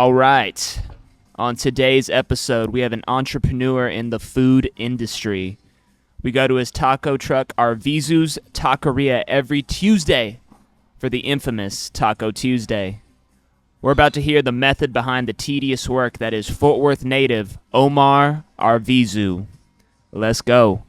All right. On today's episode, we have an entrepreneur in the food industry. We go to his taco truck, Arvizu's Taqueria, every Tuesday for the infamous Taco Tuesday. We're about to hear the method behind the tedious work that is Fort Worth native Omar Arvizu. Let's go.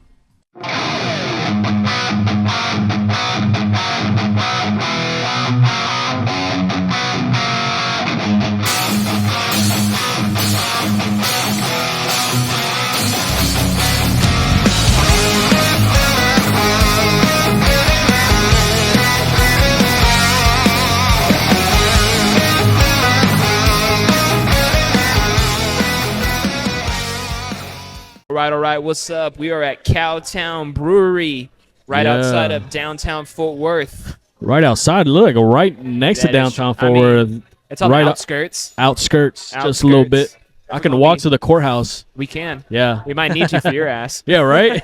All right. What's up? We are at Cowtown Brewery, outside of downtown Fort Worth. Right outside, look, right next to downtown Fort Worth. It's on the outskirts. Outskirts, just a little bit. I can walk to the courthouse. We can. Yeah. We might need you for your ass. Yeah, right?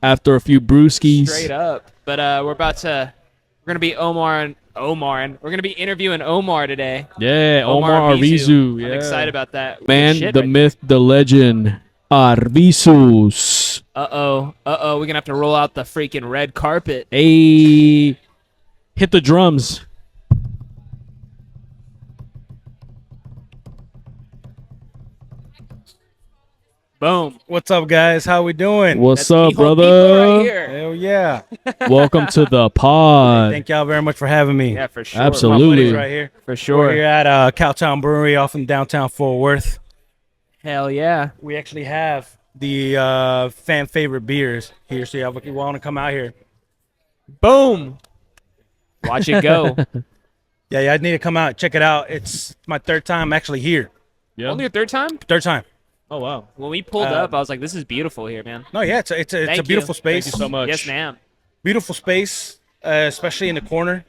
After a few brewskis. Straight up. But we're going to be we're going to be interviewing Omar today. Yeah, Omar Arvizu. Yeah. I'm excited about that. Man, the myth, the legend, Arvizus. Uh-oh. We're going to have to roll out the freaking red carpet. Hey, hit the drums. Boom. What's up, guys? How we doing? What's That's up, brother? Right here. Hell yeah. Welcome to the pod. Thank y'all very much for having me. Yeah, for sure. Absolutely. My buddies right here. For sure. We're here at Cowtown Brewery off in downtown Fort Worth. Hell yeah. We actually have the fan favorite beers here, so y'all want to come out here. Boom. Watch it go. Yeah, I need to come out, check it out. It's my third time actually here. Yeah. Only your third time? Third time. Oh, wow. When we pulled up, I was like, this is beautiful here, man. No, yeah, it's a beautiful space. Thank you so much. Yes, ma'am. Beautiful space, especially in the corner.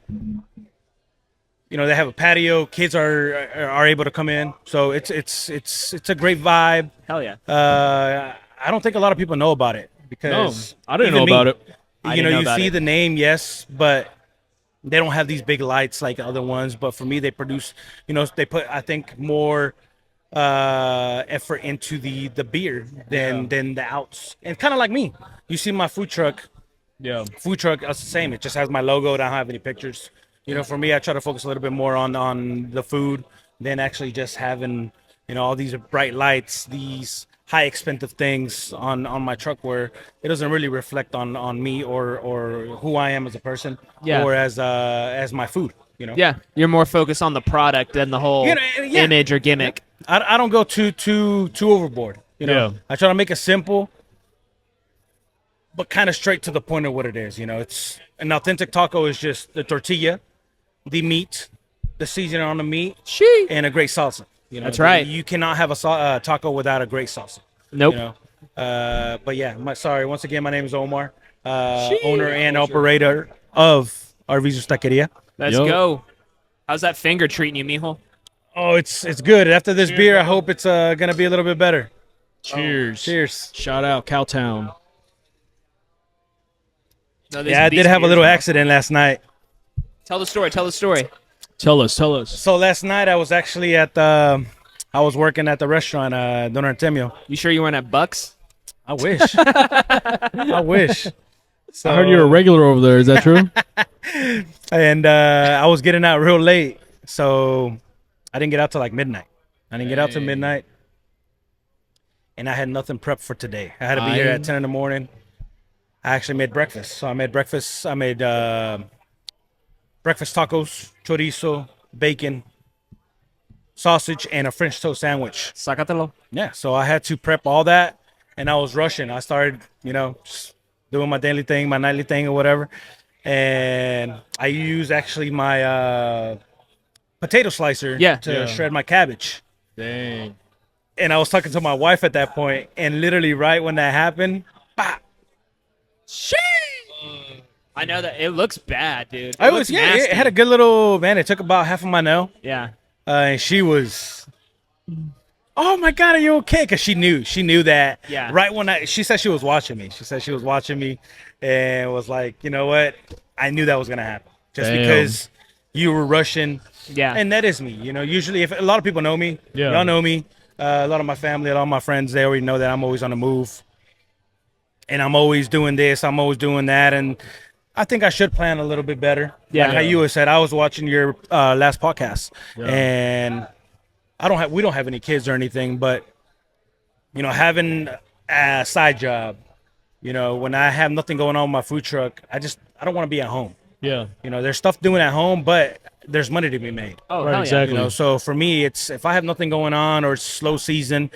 You know, they have a patio. Kids are able to come in, so it's a great vibe. Hell yeah. I don't think a lot of people know about it because I didn't know even about it. You see the name, yes, but they don't have these big lights like other ones. But for me, they produce. They put I think more effort into the beer than the outs, and kind of like me. You see my food truck. Yeah. Food truck, it's the same. It just has my logo. I don't have any pictures. For me, I try to focus a little bit more on the food than actually just having, all these bright lights, these high expensive things on my truck where it doesn't really reflect on me or who I am as a person or as my food, Yeah, you're more focused on the product than the whole image or gimmick. I don't go too overboard, Yeah. I try to make it simple, but kind of straight to the point of what it is. It's an authentic taco is just the tortilla, the meat, the seasoning on the meat, and a great salsa. That's right. You cannot have a taco without a great salsa. Nope. But yeah, sorry. Once again, my name is Omar, owner and operator of Arvizu's Taqueria. Let's go. How's that finger treating you, mijo? Oh, it's good. After this beer, I hope it's gonna be a little bit better. Cheers. Cheers. Shout out Cowtown. No, Yeah, I did have a little accident last night. Tell the story. Tell us. So last night I was actually I was working at the restaurant, Don Artemio. You sure you weren't at Bucks? I wish. I wish. So, I heard you're a regular over there. Is that true? And I was getting out real late, so I didn't get out till like midnight. I didn't get out till midnight, and I had nothing prepped for today. I had to be here at 10 in the morning. I actually made breakfast. So I made breakfast. I made breakfast tacos, chorizo, bacon, sausage, and a French toast sandwich. Sácatelo. Yeah, so I had to prep all that, and I was rushing. I started, just doing my daily thing, my nightly thing, or whatever. And I used actually my potato slicer to shred my cabbage. Dang. And I was talking to my wife at that point, and literally right when that happened, bah! I know that it looks bad, dude. It had a good little, man, it took about half of my nail. Yeah. And she was, oh my God, are you okay? Because she knew that. Yeah. Right when she said she was watching me. She said she was watching me and was like, you know what? I knew that was going to happen. Just because you were rushing. Yeah. And that is me. Usually if a lot of people know me, Yeah. y'all know me. A lot of my family, a lot of my friends, they already know that I'm always on the move. And I'm always doing this, I'm always doing that. And I think I should plan a little bit better. Yeah. Like how you said, I was watching your last podcast, Yeah. and we don't have any kids or anything, but having a side job, when I have nothing going on with my food truck, I don't want to be at home. Yeah. There's stuff doing at home, but there's money to be made. Oh, Right, hell yeah. exactly. So for me, it's if I have nothing going on or it's slow season,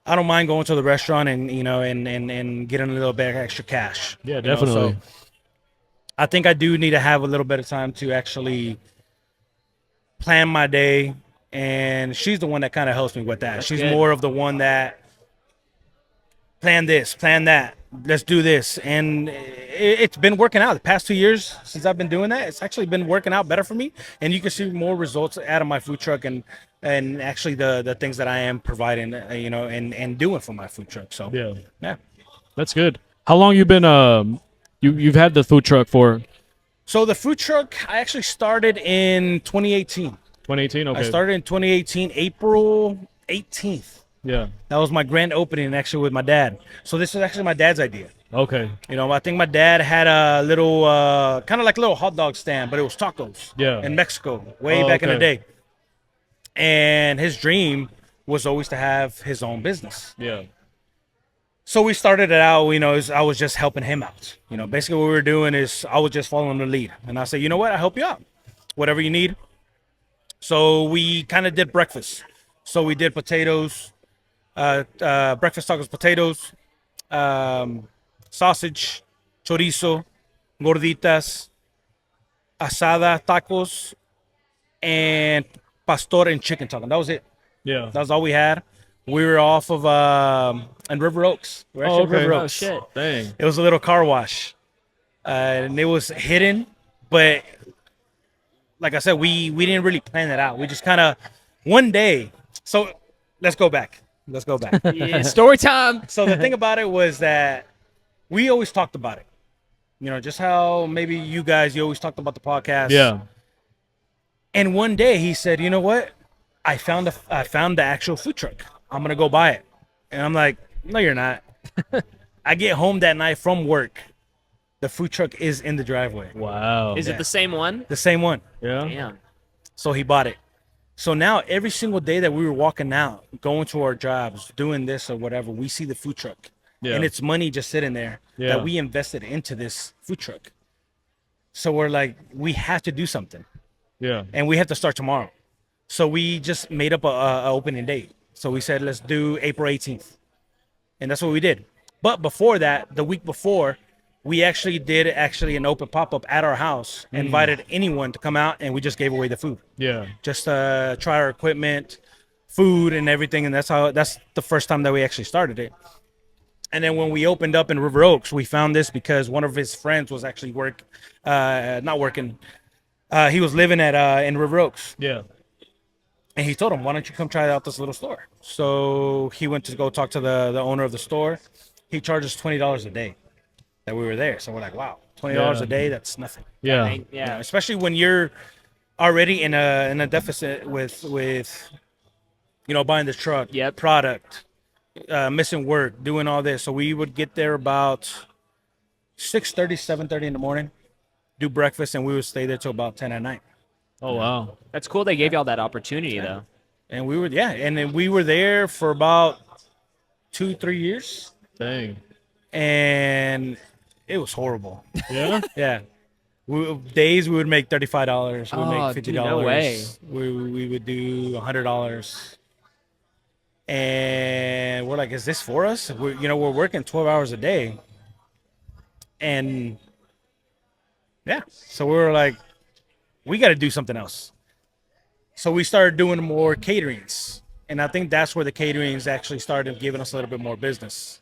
I don't mind going to the restaurant and and getting a little bit of extra cash. Yeah, So definitely. I think I do need to have a little bit of time to actually plan my day, and she's the one that kind of helps me with that. She's good. more of the one that plan this, plan that, let's do this, and it's been working out. The past 2 years since I've been doing that, it's actually been working out better for me, and you can see more results out of my food truck and actually the things that I am providing, and doing for my food truck. So Yeah. That's good. How long you been you've had the food truck for? So the food truck, I actually started in 2018. 2018. Okay. I started in 2018, April 18th. Yeah. That was my grand opening actually with my dad. So this is actually my dad's idea. Okay. I think my dad had a little, kind of like a little hot dog stand, but it was tacos. Yeah. In Mexico, way Oh, back in the okay. day. And his dream was always to have his own business. Yeah. So we started it out, I was just helping him out. Basically what we were doing is I was just following the lead. And I said, you know what? I'll help you out. Whatever you need. So we kind of did breakfast. So we did potatoes, breakfast tacos, potatoes, sausage, chorizo, gorditas, asada tacos, and pastor and chicken taco. That was it. Yeah. That was all we had. We were off of in River Oaks. We're actually Oh, in River okay. Oh, Oaks. shit. Dang. It was a little car wash, and it was hidden. But like I said, we didn't really plan that out. We just kind of one day. So let's go back. Let's go back. Yeah, story time. So the thing about it was that we always talked about it. Just how maybe you always talked about the podcast. Yeah. And one day he said, "You know what? I found the actual food truck. I'm gonna go buy it." And I'm like, "No, you're not." I get home that night from work. The food truck is in the driveway. Wow. Is it the same one? The same one. Yeah. Damn. So he bought it. So now every single day that we were walking out, going to our jobs, doing this or whatever, we see the food truck. Yeah. And it's money just sitting there Yeah. that we invested into this food truck. So we're like, we have to do something. Yeah. And we have to start tomorrow. So we just made up a opening date. So we said, let's do April 18th. And that's what we did. But before that, the week before, we actually did an open pop-up at our house, invited anyone to come out, and we just gave away the food. Yeah. Just try our equipment, food, and everything. And that's the first time that we actually started it. And then when we opened up in River Oaks, we found this because one of his friends was actually not working. He was living in River Oaks. Yeah. And he told him, why don't you come try out this little store? So he went to go talk to the owner of the store. He charges $20 a day that we were there. So we're like, wow, $20 Yeah. a day, that's nothing. Yeah. Yeah. Especially when you're already in a deficit with buying the truck, Yep. product, missing work, doing all this. So we would get there about 6:30, 7:30 in the morning, do breakfast, and we would stay there till about 10 at night. Oh wow. That's cool they gave y'all that opportunity, though. And and then we were there for about 2-3 years, Dang. and it was horrible. Yeah. Yeah. Days we would make $35. We would Oh, make $50. dude, no way. We would do $100. And we're like, is this for us? We're working 12 hours a day. And yeah, so we were like, we got to do something else. So we started doing more caterings. And I think that's where the caterings actually started giving us a little bit more business.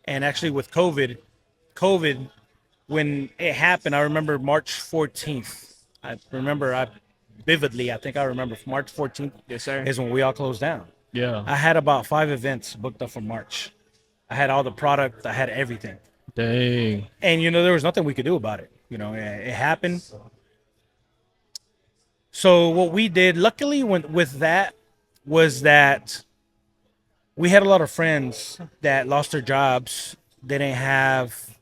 And actually with COVID, when it happened, I remember March 14th. I remember vividly, I think I remember March 14th Yes, sir. is when we all closed down. Yeah. I had about 5 events booked up for March. I had all the product, I had everything. Dang. And there was nothing we could do about it. It happened. So what we did, luckily, with that, was that we had a lot of friends that lost their jobs. They didn't have,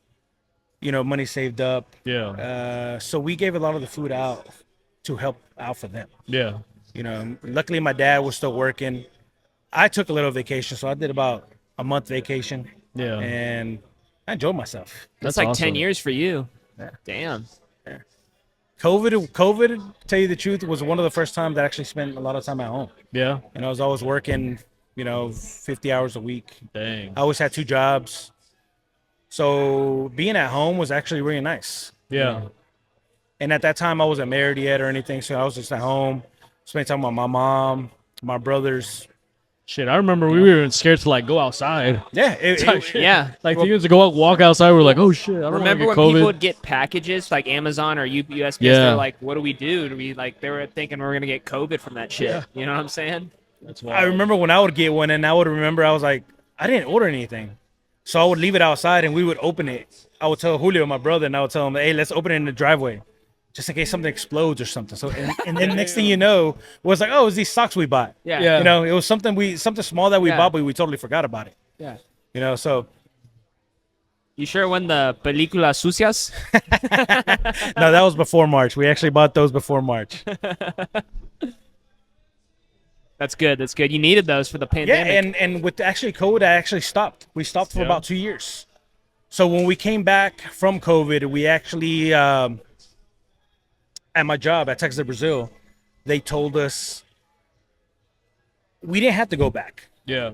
money saved up. Yeah. So we gave a lot of the food out to help out for them. Yeah. Luckily my dad was still working. I took a little vacation, so I did about a month vacation. Yeah. And I enjoyed myself. That's That's like awesome. 10 years for you. Yeah. Damn. COVID, tell you the truth, was one of the first times that I actually spent a lot of time at home. Yeah. I was always working, 50 hours a week. Dang. I always had 2 jobs. So being at home was actually really nice. Yeah. And at that time, I wasn't married yet or anything, so I was just at home, spending time with my mom, my brothers. Shit, I remember we were scared to like go outside. Yeah, Yeah. Like they used to go out, walk outside. We're like, oh shit, I don't Remember when want to get COVID. people would get packages like Amazon or USPS? Yeah. They're like, what do we do? They were thinking we were gonna get COVID from that shit. Yeah. You know what I'm saying? That's I remember when I would get one, and I would remember I was like, I didn't order anything, so I would leave it outside, and we would open it. I would tell Julio, my brother, and I would tell him, hey, let's open it in the driveway, just in case something explodes or something. So, and then next thing you know, it was like, oh, it was these socks we bought. Yeah. Yeah. It was something small that we Yeah. bought, but we totally forgot about it. Yeah. So You sure when the películas sucias? no, that was before March. We actually bought those before March. That's good. That's good. You needed those for the Yeah, pandemic. and with actually COVID, I actually stopped. We stopped for Yeah. about 2 years. So when we came back from COVID, we actually at my job at Texas Brazil, they told us we didn't have to go back, Yeah.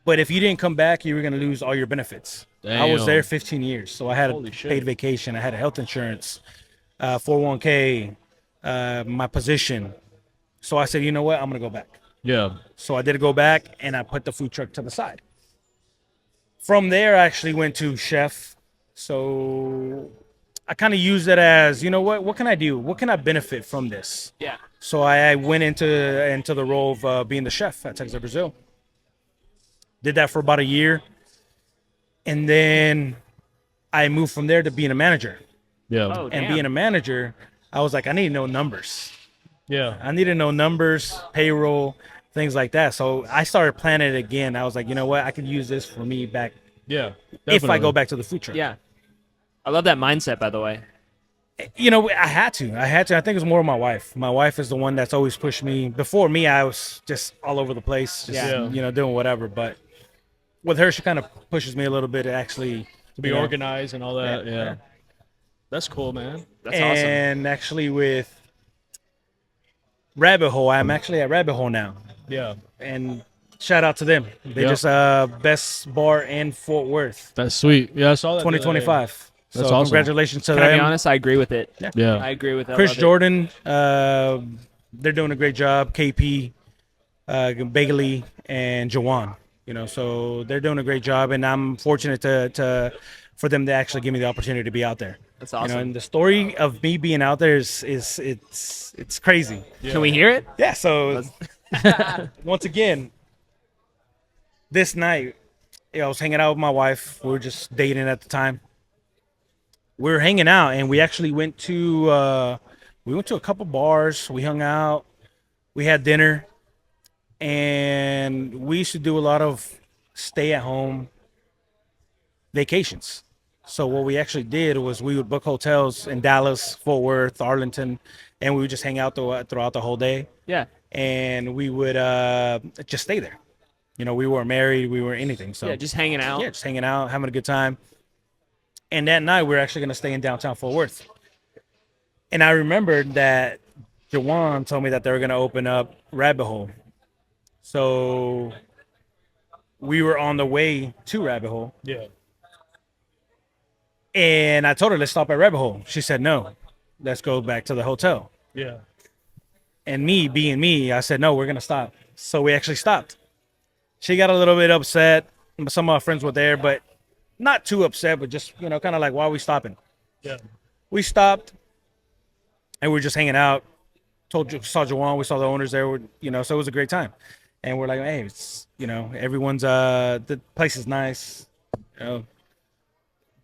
but if you didn't come back, you were going to lose all your benefits. I was Damn. there 15 years, so I had Holy a shit. paid vacation, I had a health insurance, 401k, my position. So I said, you know what, I'm going to go back. Yeah. So I did go back, and I put the food truck to the side. From there, I actually went to chef. So I kind of used it as, what can I do? What can I benefit from this? Yeah. So I went into the role of being the chef at Texas Brazil. Did that for about a year. And then I moved from there to being a manager. Yeah. Oh, And damn. being a manager, I was like, I need to know numbers. Yeah. I need to know numbers, payroll, things like that. So I started planning it again. I was like, you know what? I could use this for me back Yeah. if I go Definitely. back to the food truck. Yeah. I love that mindset, by the way. I had to. I think it was more my wife. My wife is the one that's always pushed me. Before me, I was just all over the place, just, Yeah. doing whatever. But with her, she kind of pushes me a little bit to actually To be organized and all that. Yeah. Yeah. That's cool, man. That's awesome. And actually with Rabbit Hole, I'm actually at Rabbit Hole now. Yeah. And shout out to them. They Yep. just best bar in Fort Worth, That's sweet. Yeah, I saw that. the other day. 2025. That's so awesome. congratulations to Can I them. be honest? I agree with it. Yeah. I agree with that. Chris Love it. Jordan, they're doing a great job. KP, Bagley, and Jawan. So they're doing a great job, and I'm fortunate for them to actually give me the opportunity to be out there. That's awesome. And the story of me being out there is it's crazy. Can we hear it? Yeah. So once again, this night, I was hanging out with my wife. We were just dating at the time. We were hanging out, and we actually went to a couple bars. We hung out. We had dinner, and we used to do a lot of stay-at-home vacations. So what we actually did was we would book hotels in Dallas, Fort Worth, Arlington, and we would just hang out throughout the whole day. Yeah. And we would just stay there. We weren't married, we weren't anything. So Yeah, just hanging out. just hanging out, having a good time. And that night, we were actually going to stay in downtown Fort Worth. And I remembered that Jawan told me that they were going to open up Rabbit Hole. So we were on the way to Rabbit Hole. Yeah. And I told her, let's stop at Rabbit Hole. She said, no, let's go back to the hotel. Yeah. And me being me, I said, no, we're going to stop. So we actually stopped. She got a little bit upset. Some of our friends were there, but not too upset, but just, kind of like, why are we stopping? Yeah. We stopped, and we were just hanging out. Saw Jawan, we saw the owners there, so it was a great time. And we're like, hey, it's, everyone's, the place is nice.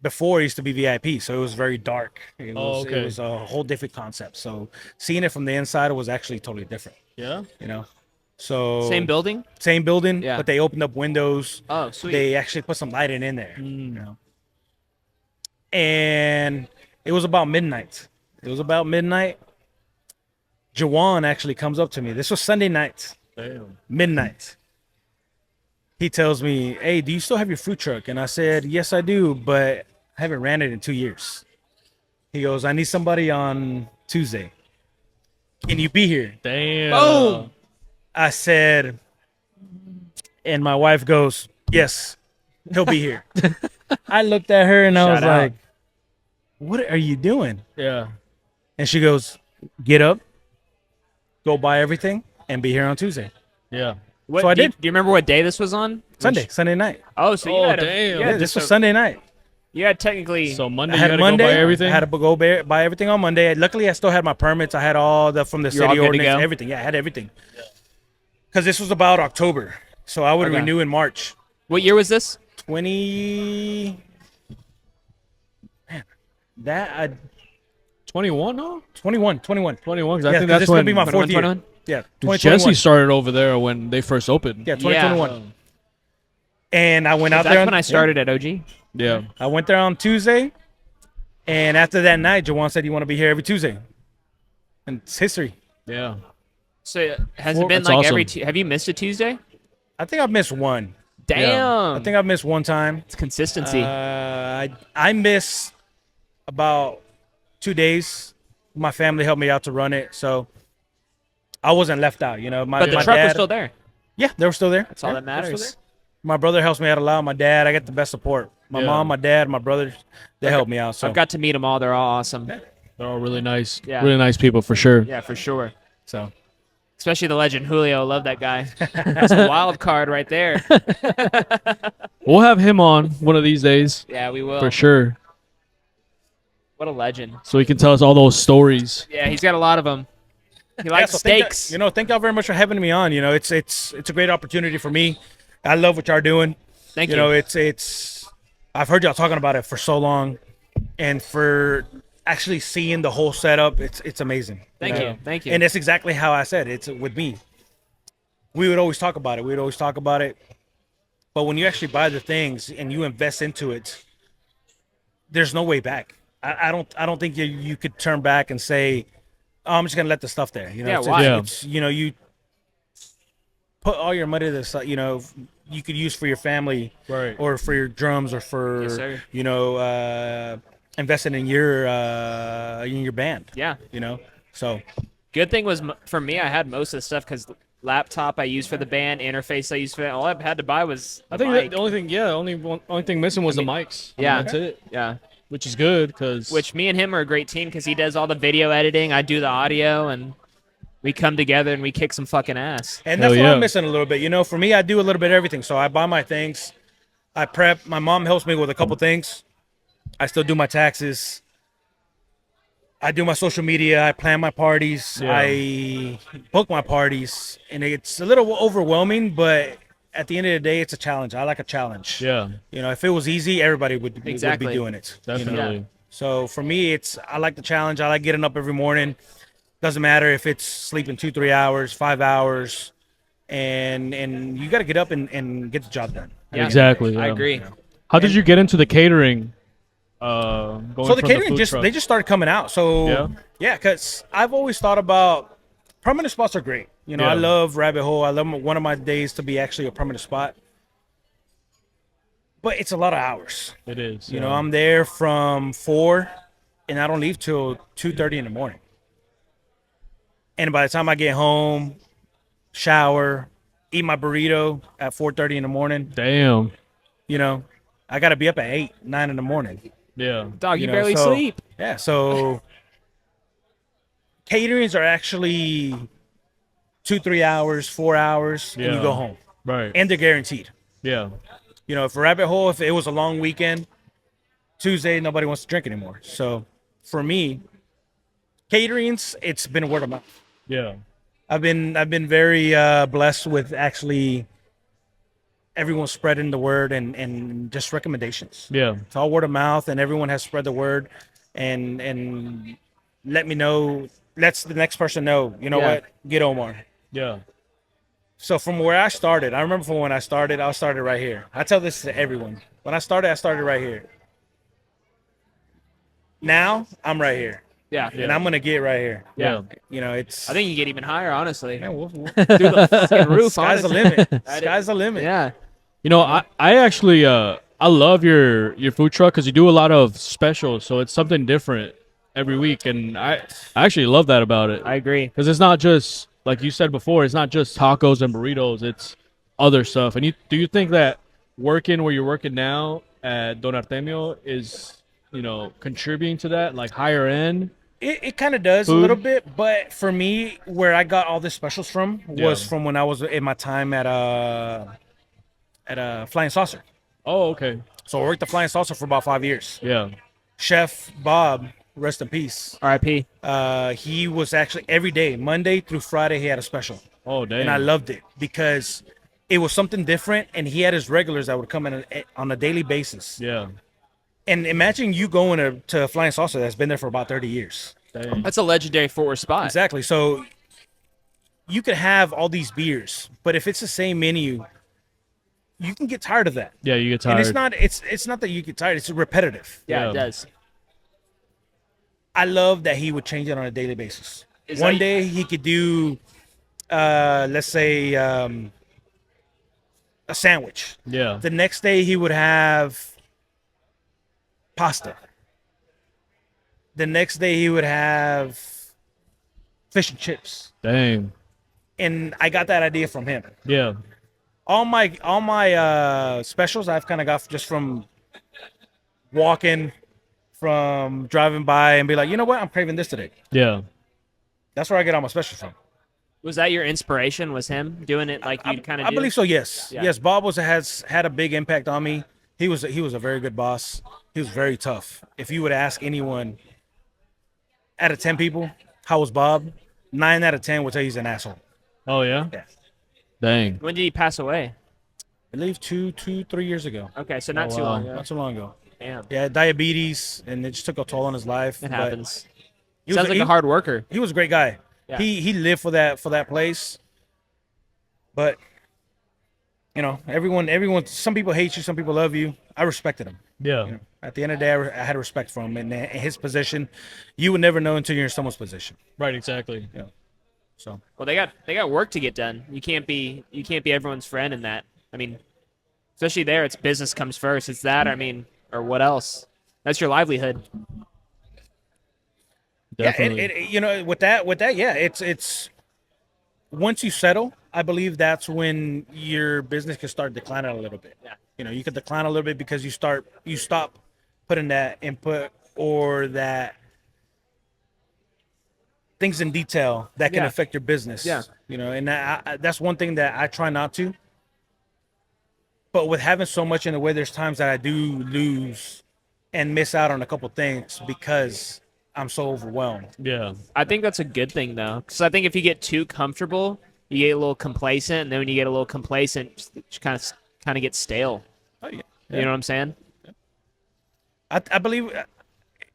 before it used to be VIP, so it was very dark. It was, okay. it was a whole different concept. So seeing it from the inside was actually totally different. Yeah. You know, so Same building? same building, Yeah. but they opened up windows. Oh, sweet. They actually put some lighting in there. You know, and it was about midnight. Jawan actually comes up to me. This was Sunday night, Damn. midnight. He tells me, "Hey, do you still have your food truck?" And I said, "Yes, I do, but I haven't ran it in 2 years." He goes, "I need somebody on Tuesday. Can you be here?" Damn. Boom. I said, and my wife goes, "Yes, he'll be here." I looked at her and I was Shout out. like, "What are you doing?" Yeah. And she goes, "Get up, go buy everything, and be here on Tuesday." Yeah. What, So I do you- did. Do you remember what day this was on? Sunday night. Oh, so you Oh, had damn. You Yeah, had this was a- Sunday night. You had technically. So Monday I you had had to Monday. go buy everything. I had to go buy everything on Monday. Luckily, I still had my permits. I had all the from the You're all city good to ordinance, go? everything. Yeah, I had everything. Because this was about October, so I would Okay. renew in March. What year was this? 20. Man, that I 21, no? 21. 21, because I Yeah, think 'cause that's this when would be my fourth year. 21? Yeah, Jesse 2021. started over there when they first opened. Yeah, 2021. Yeah. And I went out That's there. when I started at OG. Yeah. I went there on Tuesday, and after that night, Jawan said, "You want to be here every Tuesday," and it's history. Yeah. So has Well, it been that's like every? awesome. Have you missed a Tuesday? I think I've missed one. Damn. I think I've missed one time. it's consistency. I miss about 2 days. My family helped me out to run it, so I wasn't left out. You know, but the my truck dad, was still there. Yeah, they were still there. That's all Yeah, that they were still matters. there. My brother helps me out a lot. My dad, I get the best support. My Yeah. mom, my dad, my brothers, they help me out. So I've got to meet them all. They're all awesome. They're all really nice. Yeah. Really nice people for sure. Yeah, for sure. so Especially the legend Julio. Love that guy. That's a wild card right there. We'll have him on one of these days Yeah, we will. for sure, What a legend. so he can tell us all those stories. Yeah, he's got a lot of them. He likes so thank steaks. thank y'all very much for having me on. You know, it's a great opportunity for me. I love what y'all are doing. Thank You know, it's I've heard y'all talking about it for so long, and for actually seeing the whole setup, it's amazing. Thank know? you. Thank you. And that's exactly how I said it's with me. We would always talk about it. But when you actually buy the things and you invest into it, there's no way back. I don't think you could turn back and say, "Oh, I'm just gonna let the stuff there." You know, Yeah, it's, why? Yeah. it's you know, you put all your money to the side, you know, you could use for your family, Right. or for your drums, or for Yes, sir. investing in your band. Yeah. You know, so Good thing was for me, I had most of the stuff because laptop I used for the band, interface I used for it. All I had to buy was I think mic. that the only thing missing was the mics. Yeah. That's it. Yeah. Which is good because Which me and him are a great team because he does all the video editing, I do the audio, and we come together and we kick some fucking ass. And that's Hell what yeah. I'm missing a little bit. You know, for me, I do a little bit of everything. So I buy my things, I prep. My mom helps me with a couple things. I still do my taxes. I do my social media. I plan my parties. Yeah. I book my parties. And it's a little overwhelming, but at the end of the day, it's a challenge. I like a challenge. yeah, You know, if it was easy, everybody would be Exactly. doing it. you know? definitely. So for me, I like the challenge. I like getting up every morning. Doesn't matter if it's sleeping 2-3 hours, 5 hours, and you got to get up and get the job done. Yeah. Exactly. I yeah. agree. How did you get into the catering? Going So the from catering food just truck? they just started coming out. So Yeah? because I've always thought about permanent spots are great. You know, I Yeah. love Rabbit Hole. I love one of my days to be actually a permanent spot. But it's a lot of hours. It is. You know, I'm there from 4, and I don't leave till 2:30 in the morning. And by the time I get home, shower, eat my burrito at 4:30 in the morning, Damn. you know, I got to be up at 8, 9 in the morning. Yeah. Dog, you know, barely so- sleep. Yeah, so caterings are actually 2-3 hours, 4 hours, and Yeah. you go home, Right. and they're guaranteed. Yeah. You know, for Rabbit Hole, if it was a long weekend, Tuesday nobody wants to drink anymore. So for me, caterings, it's been word of mouth. Yeah. I've been very blessed with actually everyone's spreading the word and just recommendations. Yeah. It's all word of mouth, and everyone has spread the word, and let me know. Lets the next person know. You know Yeah. what? Get Omar. Yeah. So from where I started, I remember from when I started right here. I tell this to everyone. When I started right here. Now I'm right here, Yeah. and I'm gonna get right here. Yeah. You know, it's. I think you get even higher, honestly. Man, Through the fucking roof, sky's the honestly. limit. That Sky's the limit. Yeah. You know, I actually I love your food truck because you do a lot of specials, so it's something different every week, and I actually love that about it. I agree. Because it's not just like you said before, it's not just tacos and burritos, it's other stuff. And do you think that working where you're working now at Don Artemio is, contributing to that, like higher end? It kind of does a Food? little bit, but for me, where I got all the specials from was Yeah. from when I was in my time at Flying Saucer. Oh, okay. So I worked at Flying Saucer for about 5 years. Yeah. Chef Bob, rest in peace. R.I.P. He was actually every day, Monday through Friday, he had a special, Oh, dang. and I loved it because it was something different, and he had his regulars that would come in on a daily basis. Yeah. And imagine you going to Flying Saucer that's been there for about 30 years. Dang. That's a legendary Fort Worth spot. Exactly. So you could have all these beers, but if it's the same menu, you can get tired of that. Yeah, you get tired. And it's not that you get tired, it's repetitive. Yeah, Yeah. it does. I love that he would change it on a daily basis. Is One that- day he could do let's say a sandwich. Yeah. The next day he would have pasta. The next day he would have fish and chips. Dang. And I got that idea from him. Yeah. All my specials I've kind of got just from walking, from driving by and be like, you know what, I'm craving this today. Yeah. That's where I get all my specials from. Was that your inspiration? Was him doing it like you kind of I do? believe so. Yes, Yeah. yes. Bob has had a big impact on me. He was a very good boss. He was very tough. If you would ask anyone out of 10 people, how was Bob? 9 out of 10 would tell you he's an asshole. Oh, yeah? Yeah. Dang. When did he pass away? I believe 3 years ago. Okay, so not Oh, too wow. long ago. Not so long ago. Damn. Yeah, diabetes, and it just took a toll on his life. It but happens. he was Sounds like a hard worker. He was a great guy. Yeah. He lived for that place. But everyone. Some people hate you, some people love you. I respected him. Yeah. At the end of the day, I had respect for him, and in his position, you would never know until you're in someone's position. Right, exactly. So Well, they got work to get done. You can't be everyone's friend in that. I mean, especially there, it's business comes first. It's that. I mean, or what else? That's your livelihood. Definitely. yeah, with that, yeah, it's once you settle, I believe that's when your business can start declining a little bit. Yeah. You could decline a little bit because you stop putting that input or that things in detail that can Yeah. affect your business. Yeah. And that's one thing that I try not to. But with having so much in the way, there's times that I do lose and miss out on a couple things because I'm so overwhelmed. Yeah. I think that's a good thing though, because I think if you get too comfortable, you get a little complacent, and then when you get a little complacent, you kind of get stale. Oh, yeah. You know what I'm saying? I believe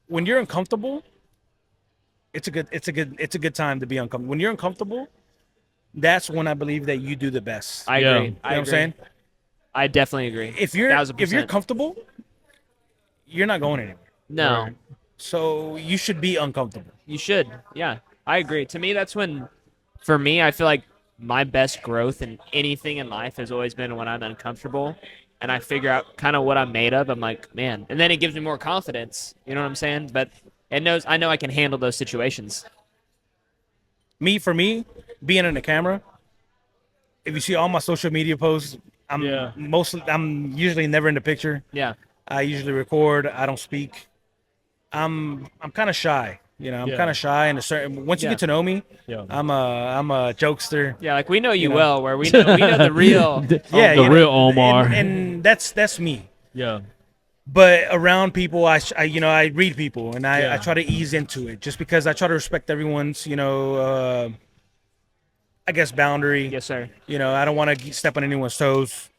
when you're uncomfortable, it's a good time to be uncomfortable. When you're uncomfortable, that's when I believe that you do the best. I Yeah. agree. You know You know what I'm saying? I definitely agree. If you're 1000%. comfortable, you're not going anywhere. No, Right. So you should be uncomfortable. you should. Yeah, I agree. To me, that's when, for me, I feel like my best growth in anything in life has always been when I'm uncomfortable and I figure out kind of what I'm made of. I'm like, man, and then it gives me more confidence. You know what I'm saying? But I know I can handle those situations. For me, being in the camera, if you see all my social media posts, I'm usually never in the picture. Yeah. I usually record. I don't speak. I'm kind of shy. I'm Yeah. kind of shy, and once you Yeah. get to know me, Yeah. I'm a jokester. Yeah, like we know you know. well, where we know the real. Yeah, the real Omar. and that's me. Yeah. But around people, I read people, and I Yeah. try to ease into it, just because I try to respect everyone's, I guess boundary. Yes, sir. I don't want to step on anyone's toes.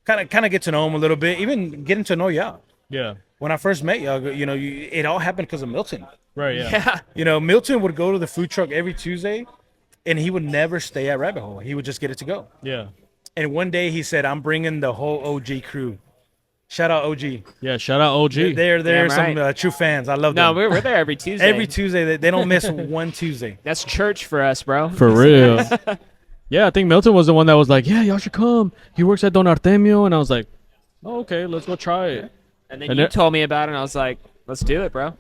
kind of get to know him a little bit, even getting to know y'all. Yeah. When I first met y'all, it all happened because of Milton. Right. Yeah. Yeah. Milton would go to the food truck every Tuesday, and he would never stay at Rabbit Hole. He would just get it to go. Yeah. And one day he said, "I'm bringing the whole OG crew." Shout out OG. Yeah. Shout out OG. They're Damn some right. True fans. I love No, them. we're there every Tuesday. Every Tuesday, they don't miss one Tuesday. That's church for us, bro. For real. Yeah, I think Milton was the one that was like, "Yeah, y'all should come. He works at Don Artemio," and I was like, "Oh, okay, let's go try it." And then And you it- told me about it, and I was like, let's do it, bro.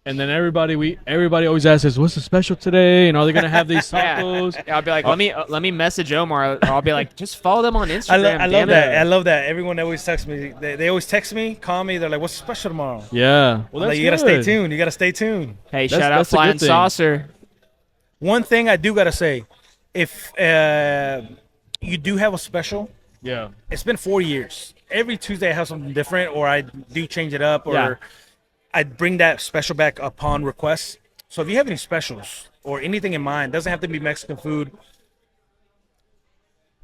And then everybody always asks us, "What's the special today?" And are they gonna have these Yeah. tacos? Yeah, I'll be like, let me message Omar. Or I'll be like, just follow them on Instagram. I love damn that. it. I love that. Everyone always texts me. They always text me, call me. They're like, "What's special tomorrow?" Yeah. Well, Like, that's you gotta stay good. tuned. You gotta stay tuned. Hey, That's- shout out that's a good Flying thing. Saucer. One thing I do gotta say, if you do have a special, Yeah. it's been 4 years. Every Tuesday I have something different, or I do change it up, or Yeah. I bring that special back upon request. So if you have any specials or anything in mind, doesn't have to be Mexican food.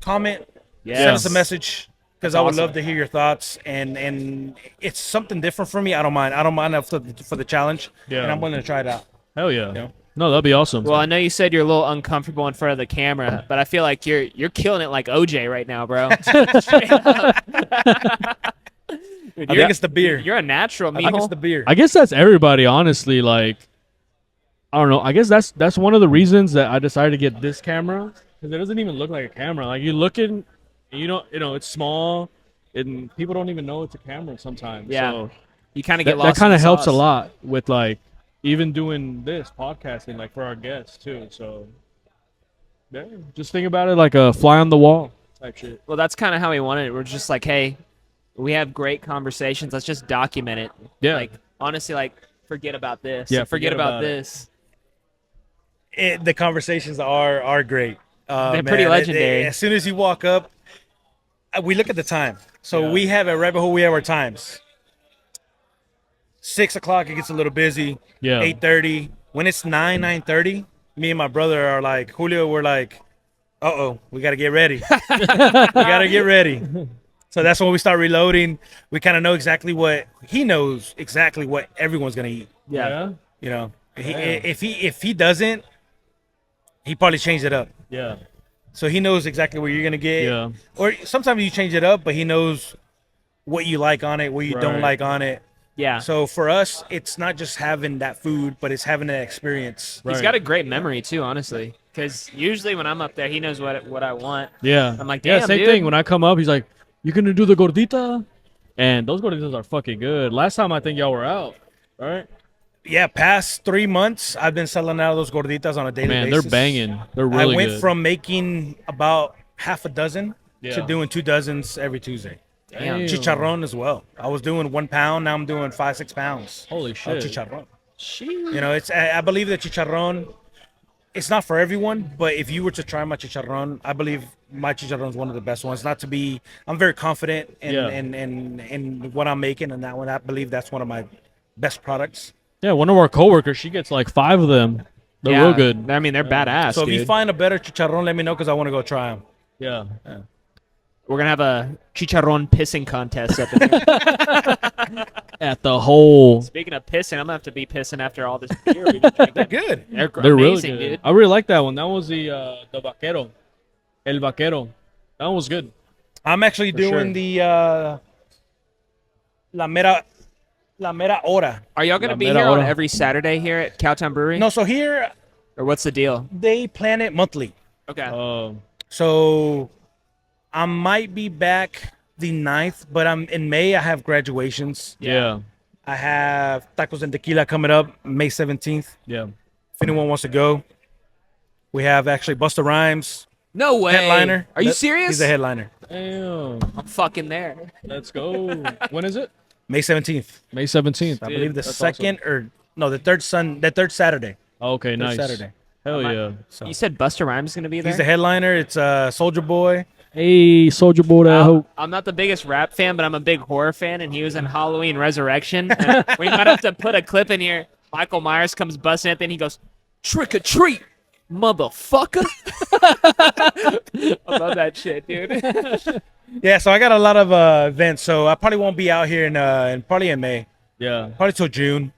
Comment, send us a Yes. message, because That's I would awesome. love to hear your thoughts. And it's something different for me. I don't mind. I don't mind for the challenge, Yeah. and I'm willing to try it out. Hell yeah. Yeah. No, that'd be awesome. Well, I know you said you're a little uncomfortable in front of the camera, but I feel like you're killing it like OJ right now, bro. Straight up. Dude, I think it's the beer. You're a natural, I think it's mijo. the beer. I guess that's everybody, honestly. Like, I don't know. I guess that's one of the reasons that I decided to get this camera, because it doesn't even look like a camera. Like, you look in, you know, it's small, and people don't even know it's a camera sometimes. Yeah. So You kind of that, get lost. kind in of the helps a sauce. lot with like even doing this podcasting, like for our guests too. So yeah, just think about it like a fly on the wall type shit. Well, that's kind of how we wanted it. We're just like, hey, we have great conversations. Let's just document it. Yeah. Like, honestly, like, forget about this. Yeah, Forget forget about about it. this. The conversations are great. They're pretty man. legendary. As soon as you walk up, we look at the time. So Yeah. we have at Rabbit Hole, we have our times. 6 o'clock, it gets a little busy. Yeah. 8:30. When it's 9:30, me and my brother are like, Julio, we're like, we got to get ready. We got to get ready. So that's when we start reloading. We kind of know exactly he knows exactly what everyone's going to eat. Yeah. You know, Yeah. if he doesn't, he probably changed it up. Yeah. So he knows exactly what you're gonna get. Yeah. Or sometimes you change it up, but he knows what you like on it, what you don't Right. like on it. Yeah. So for us, it's not just having that food, but it's having that experience. He's Right. got a great memory, too, honestly. Because usually when I'm up there, he knows what I want. Yeah. I'm like, yeah, damn, same dude. thing. When I come up, he's like, "You gonna do the gordita?" And those gorditas are fucking good. Last time I think y'all were out, right? Yeah, past 3 months, I've been selling out of those gorditas on a daily Man, basis. they're banging. They're I really went good. from making about half a dozen to Yeah. doing 2 dozens every Tuesday. Damn. Chicharron as well. I was doing 1 pound. Now I'm doing 5-6 pounds Holy of shit. chicharron. Sheesh. You know, I believe that chicharron, it's not for everyone, but if you were to try my chicharron, I believe my chicharron is one of the best ones. Not to be, I'm very confident in Yeah. in what I'm making, and that one, I believe that's one of my best products. Yeah, one of our coworkers, she gets like 5 of them. They're Yeah, real good. I mean, they're badass, So if you dude. find a better chicharron, let me know because I want to go try them. Yeah. We're going to have a chicharron pissing contest up in here. At the hole. Speaking of pissing, I'm going to have to be pissing after all this beer we've been drinking. Good. They're, They're really amazing, good. dude. I really like that one. That was the vaquero. El vaquero. That one was good. I'm actually doing sure. the la mera hora. Are y'all going to La be mera here on hora. every Saturday here at Cowtown Brewery? No, so here Or what's the deal? they plan it monthly. Okay. So I might be back the 9th, but I'm in May. I have graduations. Yeah. I have tacos and tequila coming up May 17th. Yeah. If anyone wants to go, we have actually Busta Rhymes, No way. headliner. Are you That- serious? He's the headliner. Damn. I'm fucking there. Let's go. When is it? May 17th. May 17th. I believe the that's second or no, the third Saturday. Okay, Third nice. Saturday. Hell yeah. So You said Busta Rhymes is going to be there? he's the headliner. It's Soldier Boy. Hey, Soldier Boy, that hoe. I'm not the biggest rap fan, but I'm a big horror fan, and he was in Halloween Resurrection. And we might have to put a clip in here. Michael Myers comes busting at, then he goes, "Trick or treat, motherfucker." I love that shit, dude. Yeah, so I got a lot of events, so I probably won't be out here in probably in May, Yeah, probably till June.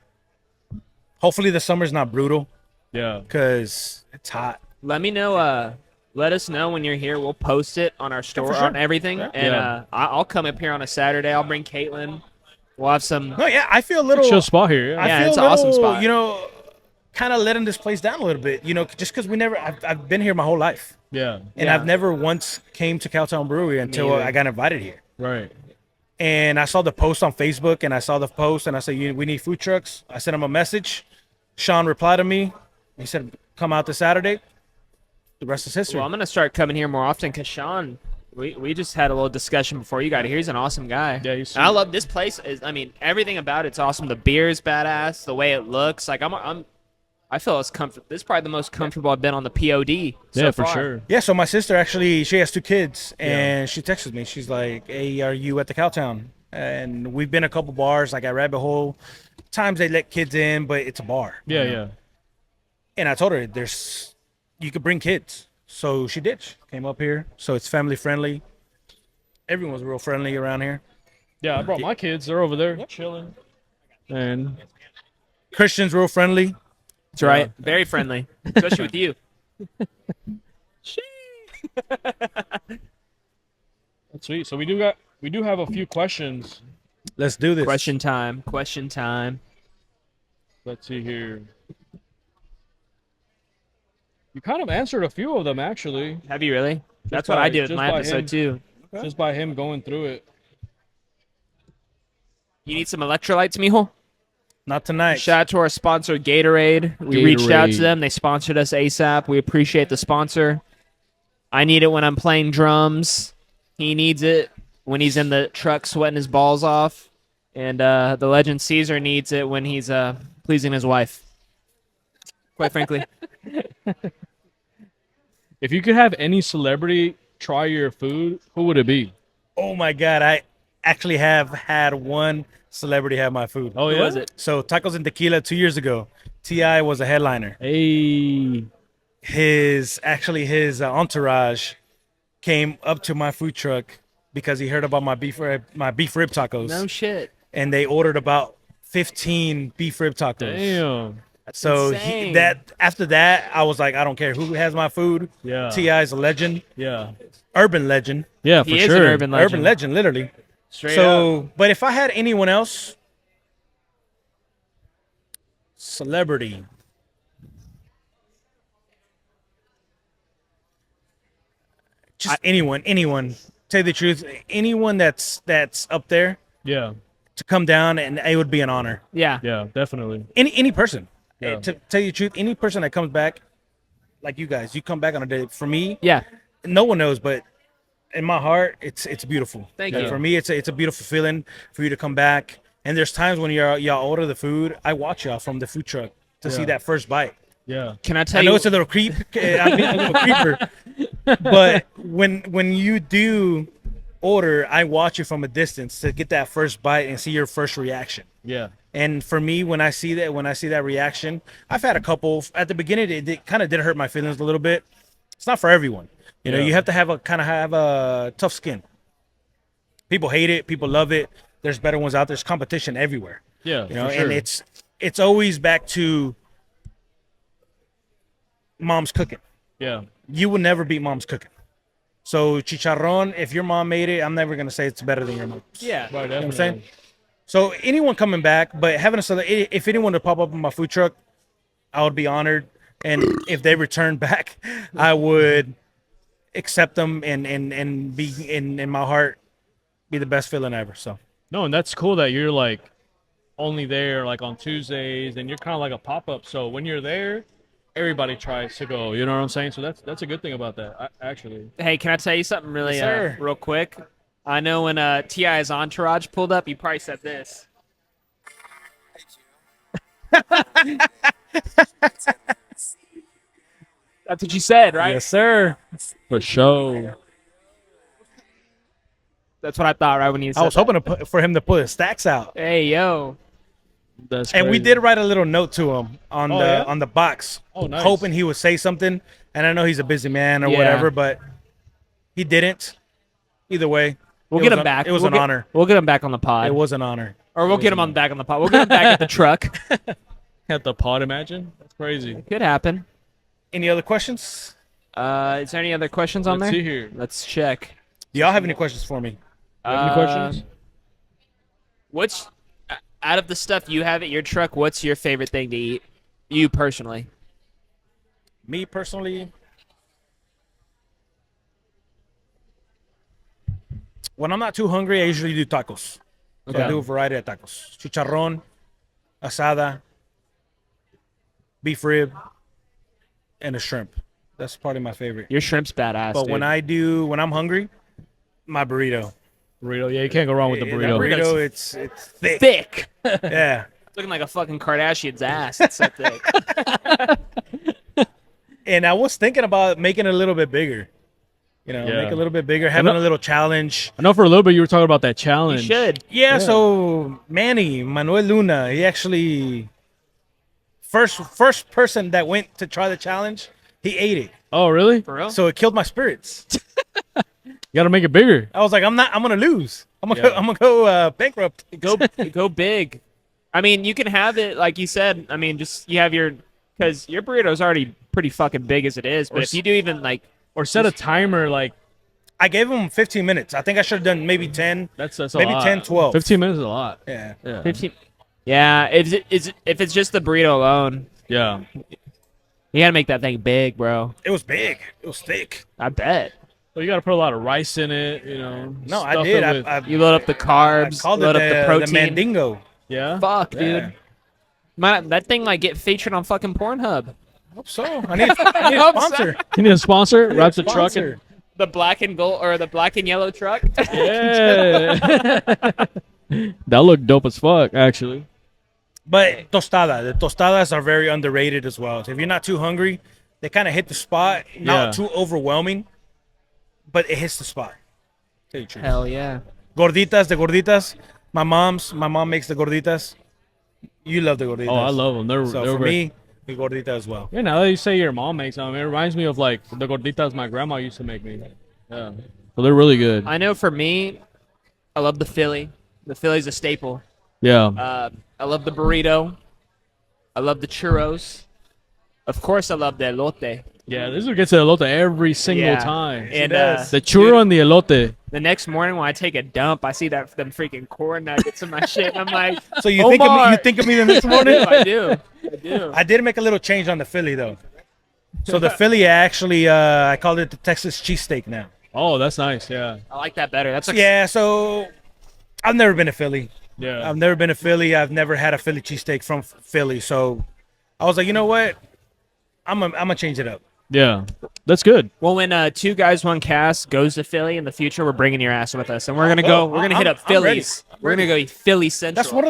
Hopefully the summer's not brutal yeah, because it's hot. Let me know. Let us know when you're here. We'll post it on our store sure. on everything, Yeah. and Yeah. I'll come up here on a Saturday. I'll bring Caitlin. We'll have some. No, yeah, I feel a little. chill spot here. Yeah, I Yeah, feel it's a an awesome little, spot. kind of letting this place down a little bit, just because I've been here my whole life. yeah, And Yeah. I've never once came to Cowtown Brewery until either. I got invited here. right. And I saw the post on Facebook, and I saw the post, and I said, we need food trucks. I sent him a message. Sean replied to me. He said, come out this Saturday. The rest is history. Well, I'm gonna start coming here more often because Sean. We just had a little discussion before you got here. He's an awesome guy. Yeah, he's And I love this place. I mean, everything about it's awesome. The beer is badass. The way it looks, like I feel it's comfort. This is probably the most comfortable I've been on the POD. So Yeah, for far. sure. Yeah, so my sister actually, she has 2 kids, and she texted me. She's like, hey, are you at the Cowtown? And we've been a couple bars, like at Rabbit Hole. Times they let kids in, but it's a bar. Yeah, yeah. And I told her, you could bring kids. So she did. She came up here. So it's family friendly. Everyone's real friendly around here. Yeah, I brought my kids. They're over there chilling. And Christians real friendly. That's right. Very friendly, especially with you. that's sweet. So we do have a few questions. Let's do this. Question time. Question time. Let's see here. You kind of answered a few of them actually, Have you really? That's by- what I did with just my by episode him. too. just by him going through it. You need some electrolytes, mijo? Not tonight. Shout out to our sponsor, Gatorade. We reached out to Gatorade. them. They sponsored us ASAP. We appreciate the sponsor. I need it when I'm playing drums. He needs it when he's in the truck sweating his balls off. And the legend Caesar needs it when he's pleasing his wife. Quite frankly. If you could have any celebrity try your food, who would it be? Oh my God. I actually have had one celebrity have my food. Oh Who yeah. was it? So Tacos and Tequila 2 years ago. T.I. was a headliner. Hey. His entourage came up to my food truck because he heard about my beef rib tacos. No shit. And they ordered about 15 beef rib tacos. Damn. So insane. after that, I was like, I don't care who has my food. Yeah. T.I. is a legend, Yeah. urban legend, Yeah, for He is sure. an urban legend. urban legend, literally. Straight up. So, but if I had anyone else, celebrity, just anyone. Tell you the truth, anyone that's up there Yeah. to come down, and it would be an honor. Yeah. Yeah, definitely. Any person. Yeah. To tell you the truth, any person that comes back, like you guys, you come back on a day. For me, Yeah. no one knows, but in my heart, it's beautiful. Thank Like, you. For me, it's a beautiful feeling for you to come back. And there's times when y'all order the food, I watch y'all from the food truck to see Yeah. that first bite. Yeah. Can I tell I know you? it's a little creep. I mean, a little creeper. But when you do order, I watch you from a distance to get that first bite and see your first reaction. Yeah. And for me, when I see that reaction, I've had a couple at the beginning. It kind of did hurt my feelings a little bit. It's not for everyone. You know, Yeah. you have to have a tough skin. People hate it. People love it. There's better ones out there. There's competition everywhere. Yeah. You know, for sure. and it's always back to mom's cooking. Yeah. You will never beat mom's cooking. So chicharrón, if your mom made it, I'm never gonna say it's better than your mom's. Yeah. Right, You know what I'm definitely. saying? So anyone coming back, but having if anyone to pop up in my food truck, I would be honored. And if they return back, I would accept them and be in my heart be the best feeling ever. So No, and that's cool that you're like only there like on Tuesdays and you're kind of like a pop-up. So when you're there, everybody tries to go, you know what I'm saying? So that's a good thing about that, actually. Hey, can I tell you something really Yes, sir. real quick? I know when T.I.'s entourage pulled up, he probably said this. That's what you said, right? yes, sir. For sure. That's what I thought, right, when you said I was hoping for him to put his stacks out. that. Hey, yo. That's And we crazy. did write a little note to him on yeah? on the box, Oh, nice. hoping he would say something. And I know he's a busy man or Yeah. whatever, but he didn't. Either way, We'll it get was him an- back. It was an honor. We'll get him back on the pod. It was an honor. Or we'll get him on back on the pod. We'll get him back at the truck. At the pod, imagine. That's crazy. Could happen. Any other questions? Is there any other questions on Let's there? see here. Let's check. Do y'all have any questions for me? Any questions? What's out of the stuff you have at your truck? What's your favorite thing to eat? You personally? Me personally, when I'm not too hungry, I usually do tacos. So I Okay. do a variety of tacos: chicharrón, asada, beef rib, and a shrimp. That's probably my favorite. Your shrimp's badass. But dude. when I'm hungry, my burrito. Burrito. Yeah, you can't go wrong with the That burrito. burrito, it's thick. thick, Yeah. it's looking like a fucking Kardashian's ass. It's so thick. And I was thinking about making it a little bit bigger. Yeah. Make it a little bit bigger, having a little challenge. I know for a little bit you were talking about that You challenge. should. Yeah, so Manuel Luna, he actually first person that went to try the challenge, he ate it. Oh, really? For real? So it killed my spirits. You got to make it bigger. I was like, I'm gonna lose. I'm gonna Yeah. I'm gonna go bankrupt. go big. I mean, you can have it like you said. I mean, just you have because your burrito's already pretty fucking big as it is. But if you do even like Or set a timer like I gave him 15 minutes. I think I should have done maybe 10. that's a Maybe lot. 10, 12. 15 minutes is a lot. Yeah. Yeah. 15. Yeah, if it's just the burrito alone, Yeah. you gotta make that thing big, bro. It was big. It was thick. I bet. Well, you got to put a lot of rice in it, you know. No, I stuff did. it with- You load up the I carbs, called load it up the the protein. Mandingo. yeah. Fuck, Yeah. dude. That thing might get featured on fucking Pornhub. Hope so. I need a Hope so. sponsor. You need a sponsor? Wraps the truck Sponsor. and The black and gold or the black and yellow truck. yeah. That looked dope as fuck, actually. But the tostadas are very underrated as well. So if you're not too hungry, they kind of hit the spot. Not Yeah. too overwhelming, but it hits the spot. Tell you the truth. Hell yeah. The gorditas. My mom makes the gorditas. You love the gorditas. Oh, I love them. They're So for me, the gordita as well. yeah. Now that you say your mom makes them, it reminds me of like the gorditas my grandma used to make me. Yeah, so they're really good. I know for me, I love the Philly. The Philly's a staple. Yeah, I love the burrito. I love the churros. Of course, I love the elote. yeah. This one gets to elote every single Yeah. time. And The churro and the elote. the next morning when I take a dump, I see them freaking corn nuggets in my shit. And I'm like, So you think of me? Omar. You think of me the next morning? I do. I do. I did make a little change on the Philly though. So the Philly actually, I called it the Texas cheesesteak now. Oh, that's nice. Yeah, I like that better. That's like, Yeah. So I've never been to Philly. yeah. I've never been to Philly. I've never had a Philly cheesesteak from Philly. So I was like, you know what? I'm gonna change it up. Yeah, that's good. Well, when Two Guys One Cast goes to Philly in the future, we're bringing your ass with us, and we're gonna go. We're gonna hit up I'm ready. Philly's. We're gonna go eat Philly Central. That's one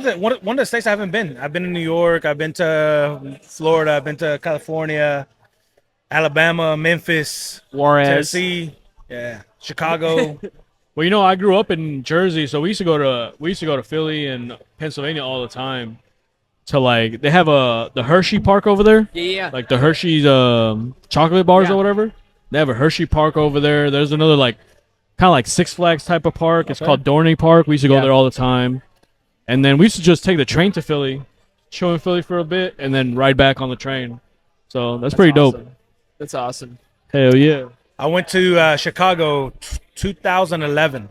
of the states I haven't been. I've been to New York. I've been to Florida. I've been to California, Alabama, Memphis, Juarez. Tennessee, yeah, Chicago. Well, you know, I grew up in Jersey, so we used to go to Philly and Pennsylvania all the time. To like, they have the Hershey Park over there, Yeah. like the Hershey's chocolate bars Yeah. or whatever. They have a Hershey Park over there. There's another like kind of like Six Flags type of park. It's Okay. called Dorney Park. We used to go Yeah. there all the time, and then we used to just take the train to Philly, chill in Philly for a bit, and then ride back on the train. So that's pretty dope. awesome. That's awesome. Hell yeah. I went to Chicago 2011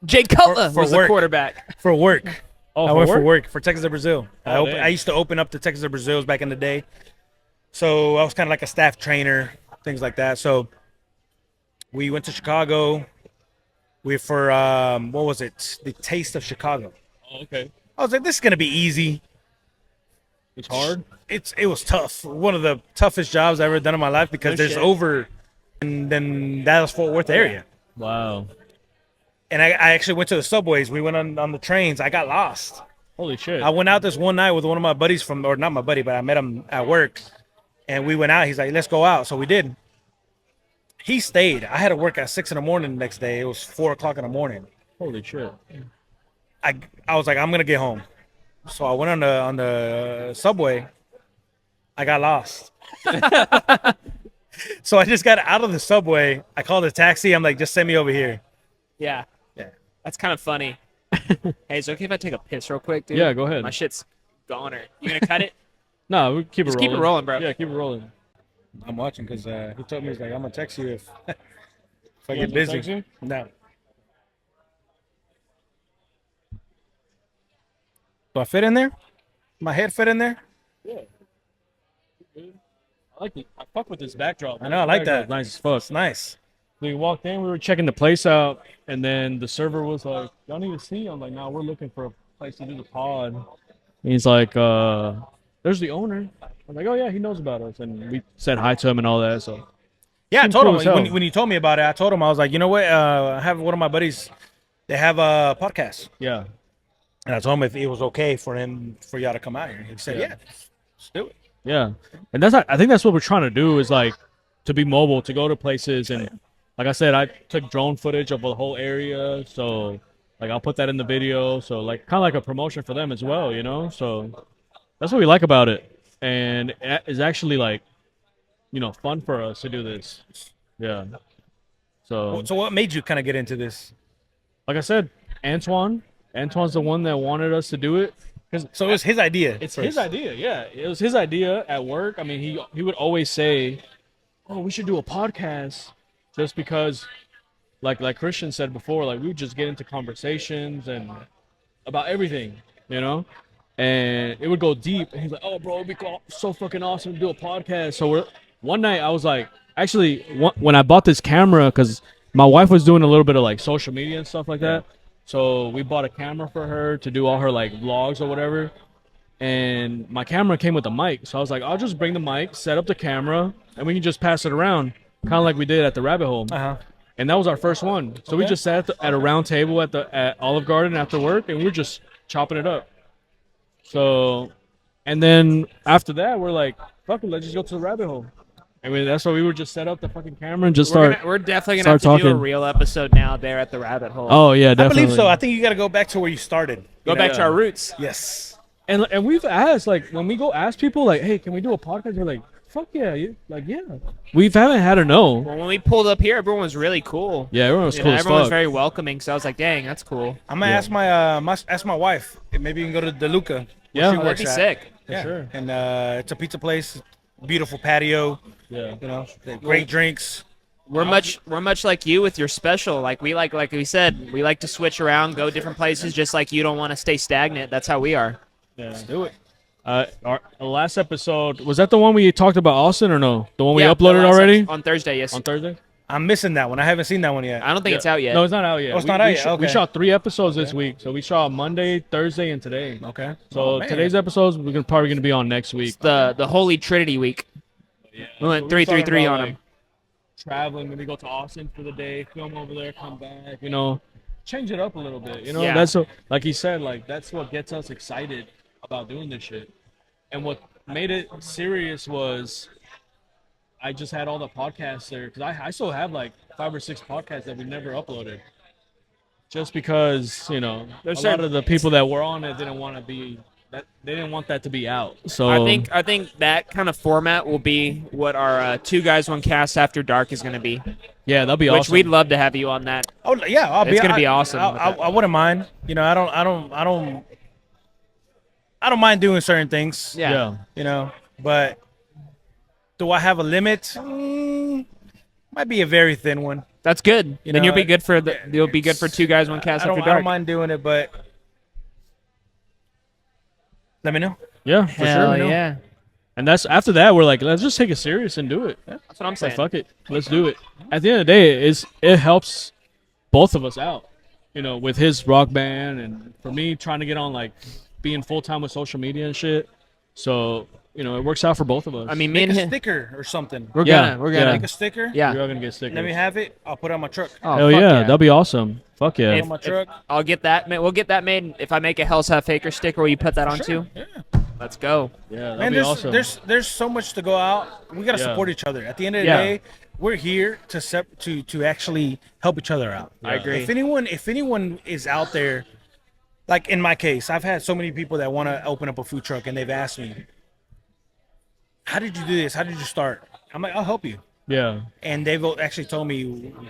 Jay Cutler For was the work. quarterback. for work. Oh, I went for work for Texas de Brazil. Oh, dang. I used to open up the Texas de Brazils back in the day. So I was kind of like a staff trainer, things like that. So we went to Chicago. We for what was it? The Taste of Chicago. Oh, okay. I was like, this is gonna be easy. It's hard. It was tough. One of the toughest jobs I've ever done in my life because No there's shit. over in the Dallas Fort Worth area. Wow. And I actually went to the subways. We went on the trains. I got lost. Holy shit. I went out this one night with one of my buddies or not my buddy, but I met him at work. And we went out. He's like, let's go out. So we did. He stayed. I had to work at 6 a.m. the next day. It was 4 o'clock in the morning. Holy shit. I was like, I'm gonna get home. So I went on the subway. I got lost. So I just got out of the subway. I called a taxi. I'm like, just send me over here. Yeah. Yeah. That's kind of funny. Hey, is it okay if I take a piss real quick, dude? Yeah, go ahead. My shit's goner. You gonna cut it? No, we keep Just it keep rolling. it rolling, bro. Yeah, keep it rolling. I'm watching because he told me he's like, I'm gonna text you if if I You get want me to text busy. you? No. Do I fit in there? My head fit in there? Yeah. I like it. I fuck with this backdrop. I know, I like that. Nice as fuck. It's nice. We walked in, we were checking the place out, and then the server was like, "Y'all need to see." I'm like, "No, we're looking for a place to do the pod." And he's like, "There's the owner." I'm like, "Oh yeah, he knows about us," and we said hi to him and all that. So Yeah, I Seems told cool as him hell. when he told me about it. I told him I was like, you know what? I have one of my buddies. They have a podcast, yeah, and I told him if it was okay for y'all to come out here. He said, Yeah. yeah, let's do it. yeah, and I think that's what we're trying to do is like to be mobile, to go to places, and like I said, I took drone footage of the whole area, so like I'll put that in the video, so like kind of like a promotion for them as well, you know. So that's what we like about it, and it's actually like fun for us to do this. Yeah. So So what made you kind of get into this? like I said, Antoine's the one that wanted us to do it. So it was his idea. It's first. his idea, yeah. It was his idea at work. I mean, he would always say, "Oh, we should do a podcast," just because, like Christian said before, like we would just get into conversations and about everything, and it would go deep. And he's like, "Oh, bro, it'd be so fucking awesome to do a podcast." So one night I was like, actually, when I bought this camera, because my wife was doing a little bit of like social media and stuff like that. So we bought a camera for her to do all her like vlogs or whatever. And my camera came with a mic. So I was like, I'll just bring the mic, set up the camera, and we can just pass it around, kind of like we did at the Rabbit Hole. Uh-huh. And that was our first one. So we just sat at a round table at Olive Garden after work, and we were just chopping it up. So, and then after that, we're like, fuck it, let's just go to the Rabbit Hole. I mean, that's why we were just set up the fucking camera and just start. We're definitely gonna have start to do a talking. real episode now there at the Rabbit Hole. Oh yeah, I definitely. believe so. I think you got to go back to where you started. Go back to our roots. Yes. And we've asked, like, when we go ask people, like, hey, can we do a podcast? They're like, fuck yeah, yeah. We haven't had a no. Well, when we pulled up here, everyone was really cool. Yeah, everyone was You cool know, as everyone was fuck. very welcoming. So I was like, dang, that's cool. I'm gonna ask ask my wife. Maybe you can go to DeLuca. Yeah, she Oh, that'd works be at. sick. Yeah. sure. And it's a pizza place, beautiful patio. Yeah. Great drinks. We're much like you with your special. Like we said, we like to switch around, go different places, just like you don't want to stay stagnant. That's how we are. Yeah. Let's do it. Our last episode, was that the one we talked about Austin or no? The one we Yeah, uploaded the last already? on Thursday. Yes. On Thursday? I'm missing that one. I haven't seen that one yet. I don't think it's out yet. No, it's not out yet. Oh, it's not out yet? We Okay. shot 3 episodes this week. So we shot Monday, Thursday, and today. Okay. So Oh, man. today's episodes, we're probably going to be on next week. It's the Holy Trinity week. We went 3-3-3 on them. Traveling, maybe go to Austin for the day, film over there, come back, change it up a little bit. Yeah. That's like he said, like that's what gets us excited about doing this shit. And what made it serious was I just had all the podcasts there because I still have like 5 or 6 podcasts that we never uploaded. Just because, a lot of the people that were on it didn't want to be that they didn't want that to be out. So I think that kind of format will be what our 2 Guys 1 Cast After Dark is going to be. yeah, that'll be Which awesome. we'd love to have you on that. Oh yeah, It's gonna be awesome with that. I wouldn't mind. I don't mind doing certain things. Yeah. But do I have a limit? Might be a very thin one. That's good. You Then know, you'll be good for 2 Guys 1 Cast I After don't Dark. mind doing it, but let me know. Yeah, for Hell sure. yeah. And that's after that we're like, let's just take it serious and do it. That's what I'm It's like, saying. fuck it, let's do it. At the end of the day, it helps both of us out, with his rock band and for me trying to get on like being full time with social media and shit. So it works out for both of us. I mean, me Make and a him, sticker or something. we're Yeah, gonna yeah. Make a sticker. yeah. we are gonna get stickers. Let me have it. I'll put it on my truck. Oh, Hell fuck yeah, that'll be awesome. Fuck yeah. If- on my truck. I'll get that. We'll get that made. If I make a Hell's Half Acre sticker, will you put that on too? Yeah. Let's go. Yeah, that'll Man, be awesome. there's so much to go out. We gotta Yeah. support each other. At the end of the Yeah. day, we're here to actually help each other out. I agree. If anyone is out there, like in my case, I've had so many people that want to open up a food truck, and they've asked me, "How did you do this? How did you start?" I'm like, "I'll help you. Yeah. And they've actually told me,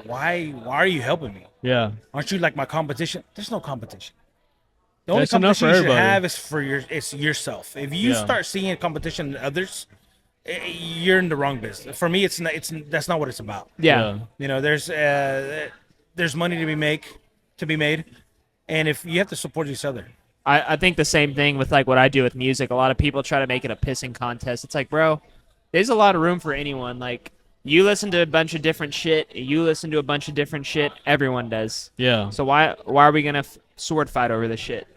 why are you helping me? Yeah. Aren't you like my competition? There's no competition. The only That's enough competition for you should everybody. have is it's yourself. If you Yeah. start seeing competition in others, you're in the wrong business. For me, that's not what it's about. Yeah. You know, there's money to be made, and if you have to support each other. I think the same thing with like what I do with music. A lot of people try to make it a pissing contest. It's like, bro, there's a lot of room for anyone. Like, you listen to a bunch of different shit. You listen to a bunch of different shit. Everyone does. Yeah. So why are we gonna sword fight over this shit?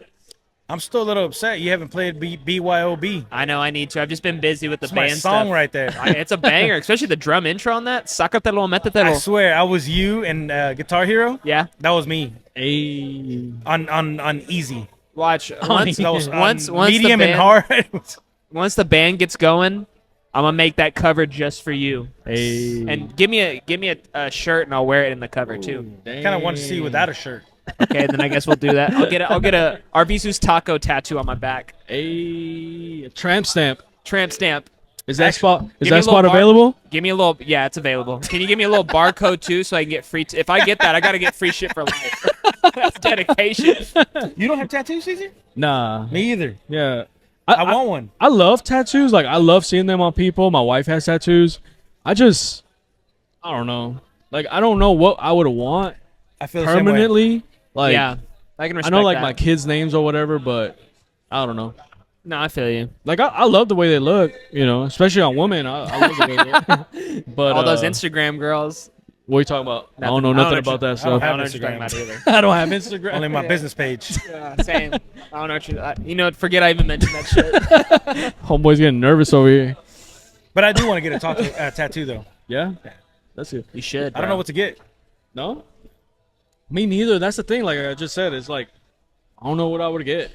I'm still a little upset you haven't played BYOB. I know I need to. I've just been busy with the It's my band song stuff. right there. It's a banger, especially the drum intro on that. Sácatelo, I métetelo. swear, I was you and Guitar Hero. Yeah. That was me Hey. on easy. Watch once That was once on once the medium band, and hard. once the band gets going, I'm gonna make that cover just for you. Hey. And give me a shirt and I'll wear it in the cover too. Kind of want to see you without a shirt. Okay, then I guess we'll do that. I'll get a Arvizu's taco tattoo on my back. A tramp stamp. Tramp stamp. Is that spot? Is give me that a little spot bar- available? Give me a little. Yeah, it's available. Can you give me a little barcode too, so I can get free? If I get that, I gotta get free shit for life. That's dedication. You don't have tattoos, Caesar? Nah. Me either. Yeah. I want one. I love tattoos. Like, I love seeing them on people. My wife has tattoos. I don't know. Like, I don't know what I would want I feel the same way. permanently. Like, Yeah, I can I respect know like that. my kids' names or whatever, but I don't know. No, I feel you. Like, I love the way they look, you know, especially on women. I love the way they look. But All those Instagram girls. what are you talking about? I don't know Nothing. nothing about that I don't stuff. I have don't know what you're talking Instagram. about either. I don't have Instagram. Only my business page. Yeah, same. I don't know what you know. Forget I even mentioned that shit. Homeboy's getting nervous over here. But I do want to get a tattoo though. Yeah, that's it. You should. I don't know what to get. No, me neither. That's the thing. Like I just said, it's like I don't know what I would get.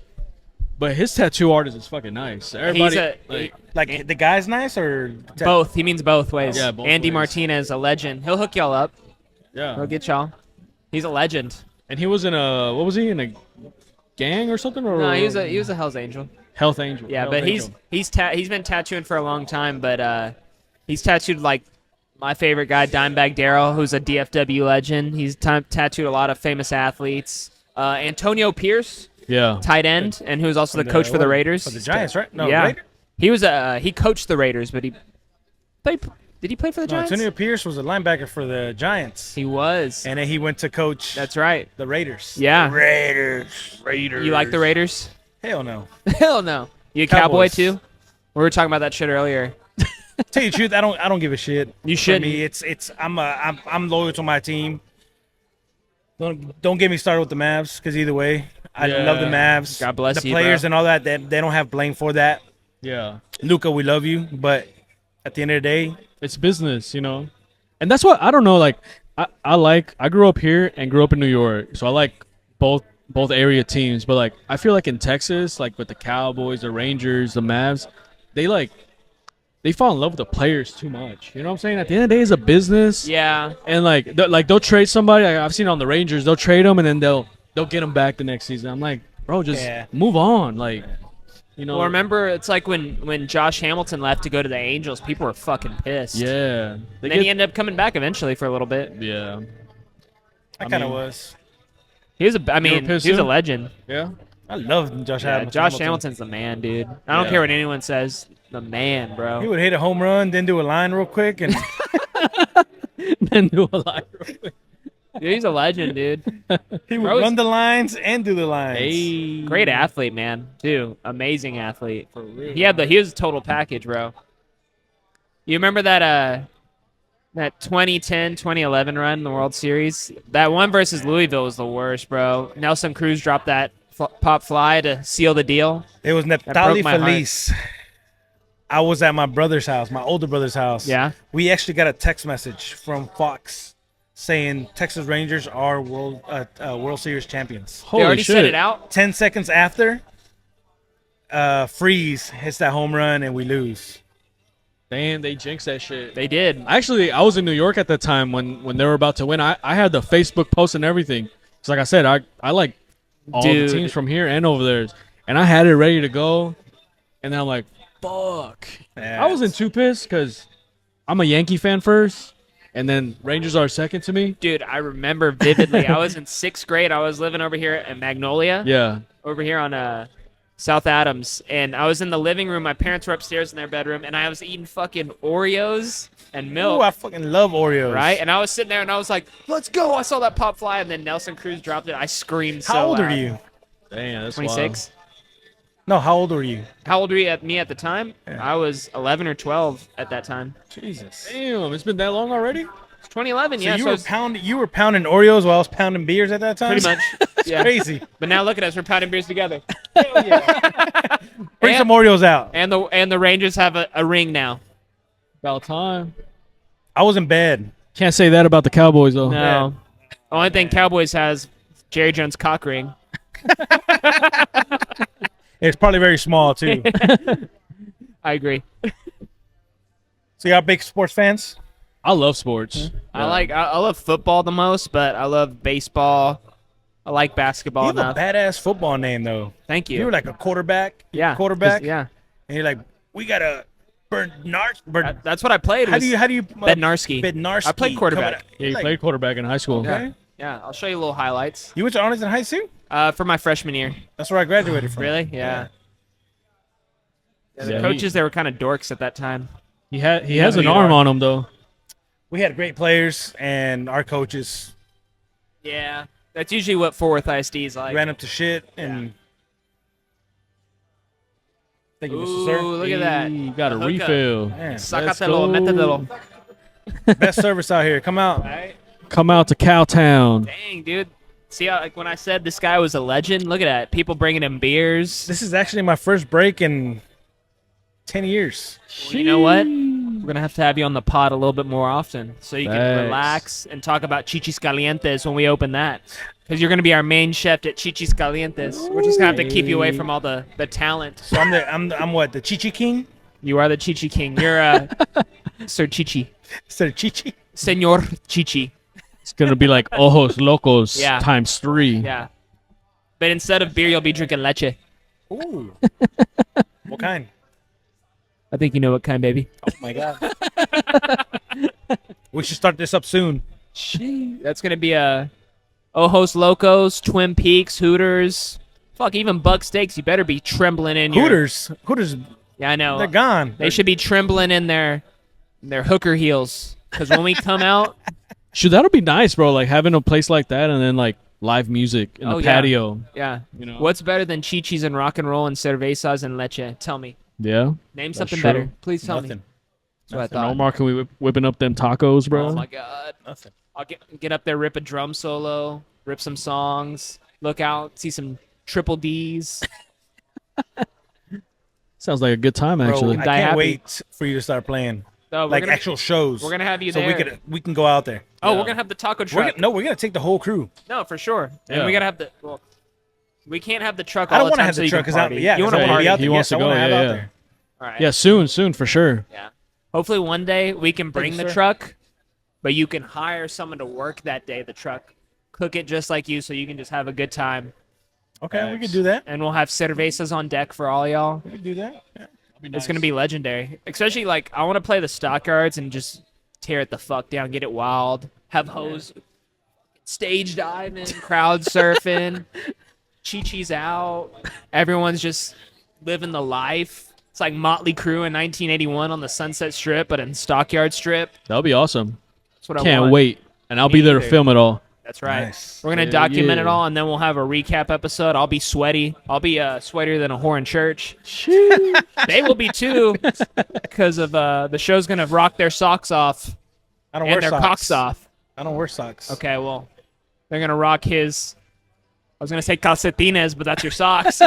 But his tattoo artist is fucking nice. Everybody, Like the guy's nice or both. He means both ways. Yeah, both Andy ways. Martinez, a legend. He'll hook y'all up. yeah. He'll get y'all. He's a legend. And he was in a what was he in a gang or something? Or No, he was a Hell's Angel. Health Angel. Yeah, Hell's but Angel. he's been tattooing for a long time. But he's tattooed like my favorite guy, Dimebag Darrell, who's a DFW legend. He's tattooed a lot of famous athletes. Antonio Pierce, yeah. tight end, and who's also the coach for the Raiders. For the Giants, right? No, Yeah. Raiders? He was he coached the Raiders, but he played. Did he play for the No, Giants? Antonio Pierce was a linebacker for the Giants, He was. and then he went to coach That's right. the Raiders. Yeah. Raiders. You like the Raiders? Hell no. Hell no. You a cowboy Cowboys. too? We were talking about that shit earlier. Tell you the truth, I don't give a shit. You For shouldn't. me, I'm loyal to my team. Don't get me started with the Mavs, because either way, I Yeah. love the Mavs. God bless the you, players bro. and all that. They don't have blame for that. Yeah. Luca, we love you, but at the end of the day, It's business, you know. And that's what I don't know. Like I grew up here and grew up in New York, so I like both area teams. But like I feel like in Texas, like with the Cowboys, the Rangers, the Mavs, they fall in love with the players too much. You know what I'm saying? At the end of the day, it's a business. Yeah. And like they'll trade somebody. Like, I've seen on the Rangers, they'll trade them and then they'll get them back the next season. I'm like, bro, just Yeah. move on. Like, you know. Well, remember, it's like when Josh Hamilton left to go to the Angels, people were fucking pissed. Yeah. They And then he ended up coming back eventually for a little bit. yeah. I I kind of mean- was. He was he was pissed a too? legend. Yeah. I love Josh Yeah, Hamilton. Josh Hamilton's the man, dude. I don't Yeah. care what anyone says. The man, He bro. would hit a home run, then do a line real quick, and Then do a live real quick. Dude, he's a legend, dude. he would Bro, run the lines and do the lines. Hey. Great athlete, man. Dude, amazing athlete. For real. He was a total package, bro. You remember that 2010, 2011 run in the World Series? That one versus Louisville was the worst, bro. Nelson Cruz dropped that pop fly to seal the deal. It was broke Neptali my heart. Feliz. I was at my brother's house, my older brother's house. Yeah. We actually got a text message from Fox saying Texas Rangers are World Series champions. Holy they already shit. set it out. 10 seconds after, Freeze hits that home run and we lose. Damn, they jinxed that shit. They did. Actually, I was in New York at the time when they were about to win. I had the Facebook post and everything. It's like I said, I like all Dude. the teams from here and over there, and I had it ready to go. And then I'm like, fuck. Yeah. I wasn't too pissed because I'm a Yankee fan first, and then Rangers are second to me. Dude, I remember vividly. I was in 6th grade. I was living over here at Magnolia. Yeah. Over here on South Adams, and I was in the living room. My parents were upstairs in their bedroom, and I was eating fucking Oreos and milk. Oh, I fucking love Oreos. Right? And I was sitting there, and I was like, "Let's go!" I saw that pop fly, and then Nelson Cruz dropped it. I screamed. How so old loud. are you? Damn, that's 26. No, how old were you? How old were you at the time? Yeah. I was 11 or 12 at that time. Jesus. Damn, it's been that long already? It's 2011. So yeah, you so were it's you were pounding Oreos while I was pounding beers at that time. pretty much. Yeah. Crazy. But now look at us. We're pounding beers together. Bring And- some Oreos out. And the Rangers have a ring now. About time. I was in bed. Can't say that about the Cowboys, though. No. Only thing Cowboys has Jerry Jones cock ring. It's probably very small too. I agree. So y'all big sports fans? I love sports. I love football the most, but I love baseball. I like You basketball have enough. a badass football name though. Thank you. You were like a quarterback. yeah. Quarterback. Yeah. And you're like, we gotta That's what I played. How do you Bednarski. Bednarski. I played quarterback. Yeah, you Like, played quarterback in high school. Okay. Yeah, I'll show you little highlights. You went to Arlington High too? For my freshman year. That's where I graduated from. Really? Yeah. The Yeah, coaches, they were kind of dorks at that time. He has Yeah, an you arm are. on him, though. We had great players, and our coaches Yeah. That's usually what Fort Worth ISD is like. ran up to shit. And thank you, Mr. Ooh, Sir. look at that. You got a The hookup. refill. Man, Sácatelo, Let's go. métetelo. best service out here. Come out. Right? Come out to Cowtown. Dang, dude. See how, like, when I said this guy was a legend? Look at that. People bringing him beers. This is actually my first break in 10 years. Well, you know what? We're going to have you on the pod a little bit more often so you can Thanks. relax and talk about Chichis Calientes when we open that. Because you're going to be our main chef at Chichis Calientes. We're just going to have to keep you away from all the talent. So I'm what, the Chichi King? You are the Chichi King. You're Sir Chichi. Sir Chichi? Senor Chichi. It's going to be like Ojos Locos Yeah. times 3. Yeah. But instead of beer, you'll be drinking leche. Ooh. What kind? I think you know what kind, baby. Oh my God. We should start this up soon. That's going to be Ojos Locos, Twin Peaks, Hooters. Fuck, even Buck Steaks. You better be trembling in your... Hooters. Yeah, I know. They're gone. They should be trembling in their hooker heels. Because when we come out... Should that'll be nice, bro? Like having a place like that and then like live music in Oh, the yeah. patio. Yeah. You know? What's better than chichis and rock and roll and cervezas and leche? Tell me. Yeah. Name That's something true. better. Please tell me. Nothing. That's what I And thought. Omar, can we whipping up them tacos, bro? Oh, my God. Nothing. I'll get up there, rip a drum solo, rip some songs, look out, see some triple Ds. Sounds like a good time, Bro, actually. I Die can't happy. wait for you to start playing. Oh, Like actual shows. we're gonna have you so there. we can go out there. Oh, Yeah. we're gonna have the taco We're truck. we're gonna take the whole crew. No, for sure. And Yeah. we gotta have the. Well, we can't have the truck I all don't the want to time. have so the you truck can because party. yeah, you 'cause want I to wanna party? be out He there. wants Yes, to I want go, to have yeah, out yeah. there. All right. Yeah, soon for sure. Yeah. Hopefully one day we can bring you, the sir. truck, but you can hire someone to work that day. The truck, cook it just like you, so you can just have a good time. Okay, we can do that. And we'll have cervezas on deck for all y'all. We can do that. Yeah. It's gonna be legendary. Especially like I want to play the stockyards and just tear it the fuck down, get it wild, have hoes stage diving, crowd surfing, Chi-Chi's out, everyone's just living the life. It's like Motley Crue in 1981 on the Sunset Strip, but in Stockyard Strip. That'll be awesome. That's what I Can't want. wait. And I'll Me be there to neither. film it all. That's right. Nice. We're gonna Hell document it yeah. all, and then we'll have a recap episode. I'll be sweaty. I'll be sweatier than a whore in church. They will be too, because of the show's gonna rock their socks off I don't and wear their socks. cocks off. I don't wear socks. Okay, well, they're gonna rock his. I was gonna say calcetines, but that's your socks.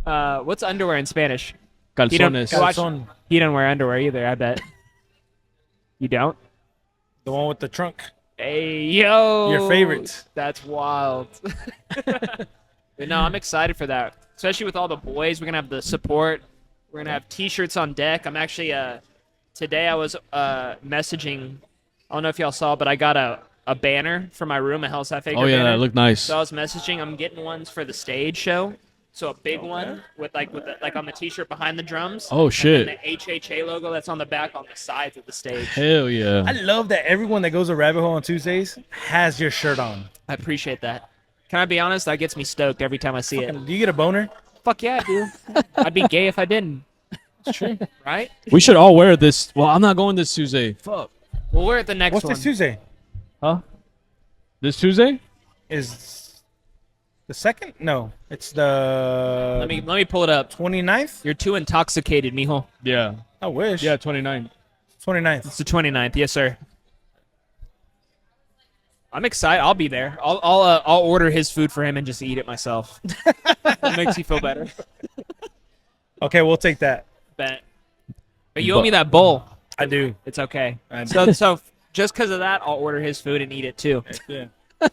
What's underwear in Spanish? You don't- Calzones. go watch- Calzone, He don't wear underwear either. I bet. You don't? the one with the trunk. Hey yo! Your favorite. That's wild. But no, I'm excited for that. Especially with all the boys, we're gonna have the support. We're gonna have T-shirts on deck. I'm actually today I was messaging. I don't know if y'all saw, but I got a banner for my room, a Hell's Half Acre Oh, yeah, banner. that looked nice. So I was messaging. I'm getting ones for the stage show. So a big one with on the T-shirt behind the drums. Oh, shit. And the HHA logo that's on the back on the sides of the stage. Hell yeah. I love that everyone that goes to Rabbit Hole on Tuesdays has your shirt on. I appreciate that. Can I be honest? That gets me stoked every time I see it. Do you get a boner? Fuck yeah, dude. I'd be gay if I didn't. It's true. Right? We should all wear this. Well, I'm not going this Tuesday. Fuck. We'll wear it the next What's one. this Tuesday? Huh? This Tuesday? Is the second? No, it's the Let me pull it up. 29th. You're too intoxicated, mijo. Yeah. I wish. Yeah, 29. 29th. It's the 29th. Yes, sir. I'm excited. I'll be there. I'll order his food for him and just eat it myself. That makes you feel better. Okay, we'll take that. Bet. But you owe me that bowl. I do. It's okay. I do. So just because of that, I'll order his food and eat it too. Yeah.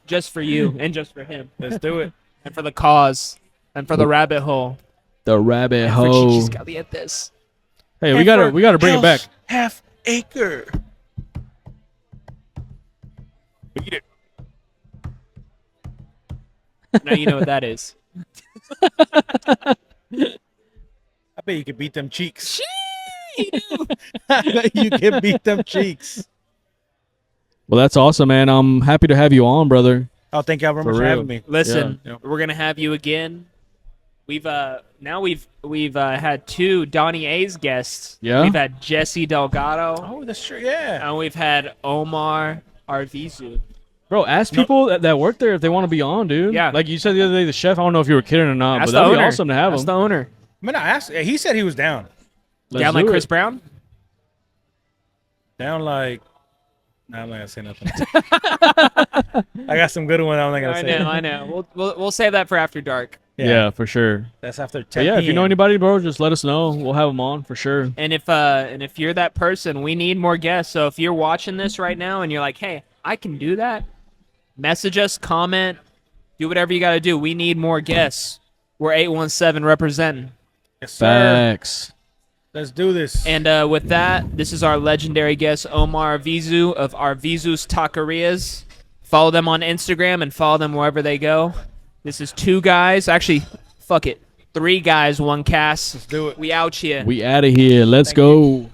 Just for you and just for him. Let's do it. And for the cause. And for the rabbit hole. The rabbit And for hole. Chichis Calientes. Hey, we gotta bring it back. Half acre. Eat it. Now you know what that is. I bet you could beat them cheeks. I bet you can beat them cheeks. Well, that's awesome, man. I'm happy to have you on, brother. Oh, thank y'all very For much for real. having me. Listen, Yeah. we're gonna have you again. We've had two Donnie A's guests. Yeah? We've had Jesse Delgado Oh, that's true. Yeah. and we've had Omar Arvizu. Bro, ask people that work there if they want to be on, dude. Yeah. Like you said the other day, the chef, I don't know if you were kidding or not, That's but the that'd be owner. awesome to have That's him. the owner. I mean, I asked. He said he was down. Let's Down like do Chris it. Brown? Down like. Nah, I'm not gonna say nothing. I got some good ones. I'm not gonna say. I know. We'll save that for after dark. Yeah, for sure. That's after 10 But yeah, if you know PM. anybody, bro, just let us know. We'll have them on for sure. And if you're that person, we need more guests. So if you're watching this right now and you're like, hey, I can do that, message us, comment, do whatever you got to do. We need more guests. We're 817 representing. Yes, sir. Facts. Let's do this. And with that, this is our legendary guest, Omar Arvizu of Arvizu's Taquerias. Follow them on Instagram and follow them wherever they go. This is two guys. Actually, fuck it. 3 guys, 1 cast. Let's do it. We out here. We out of here. Let's Thank go.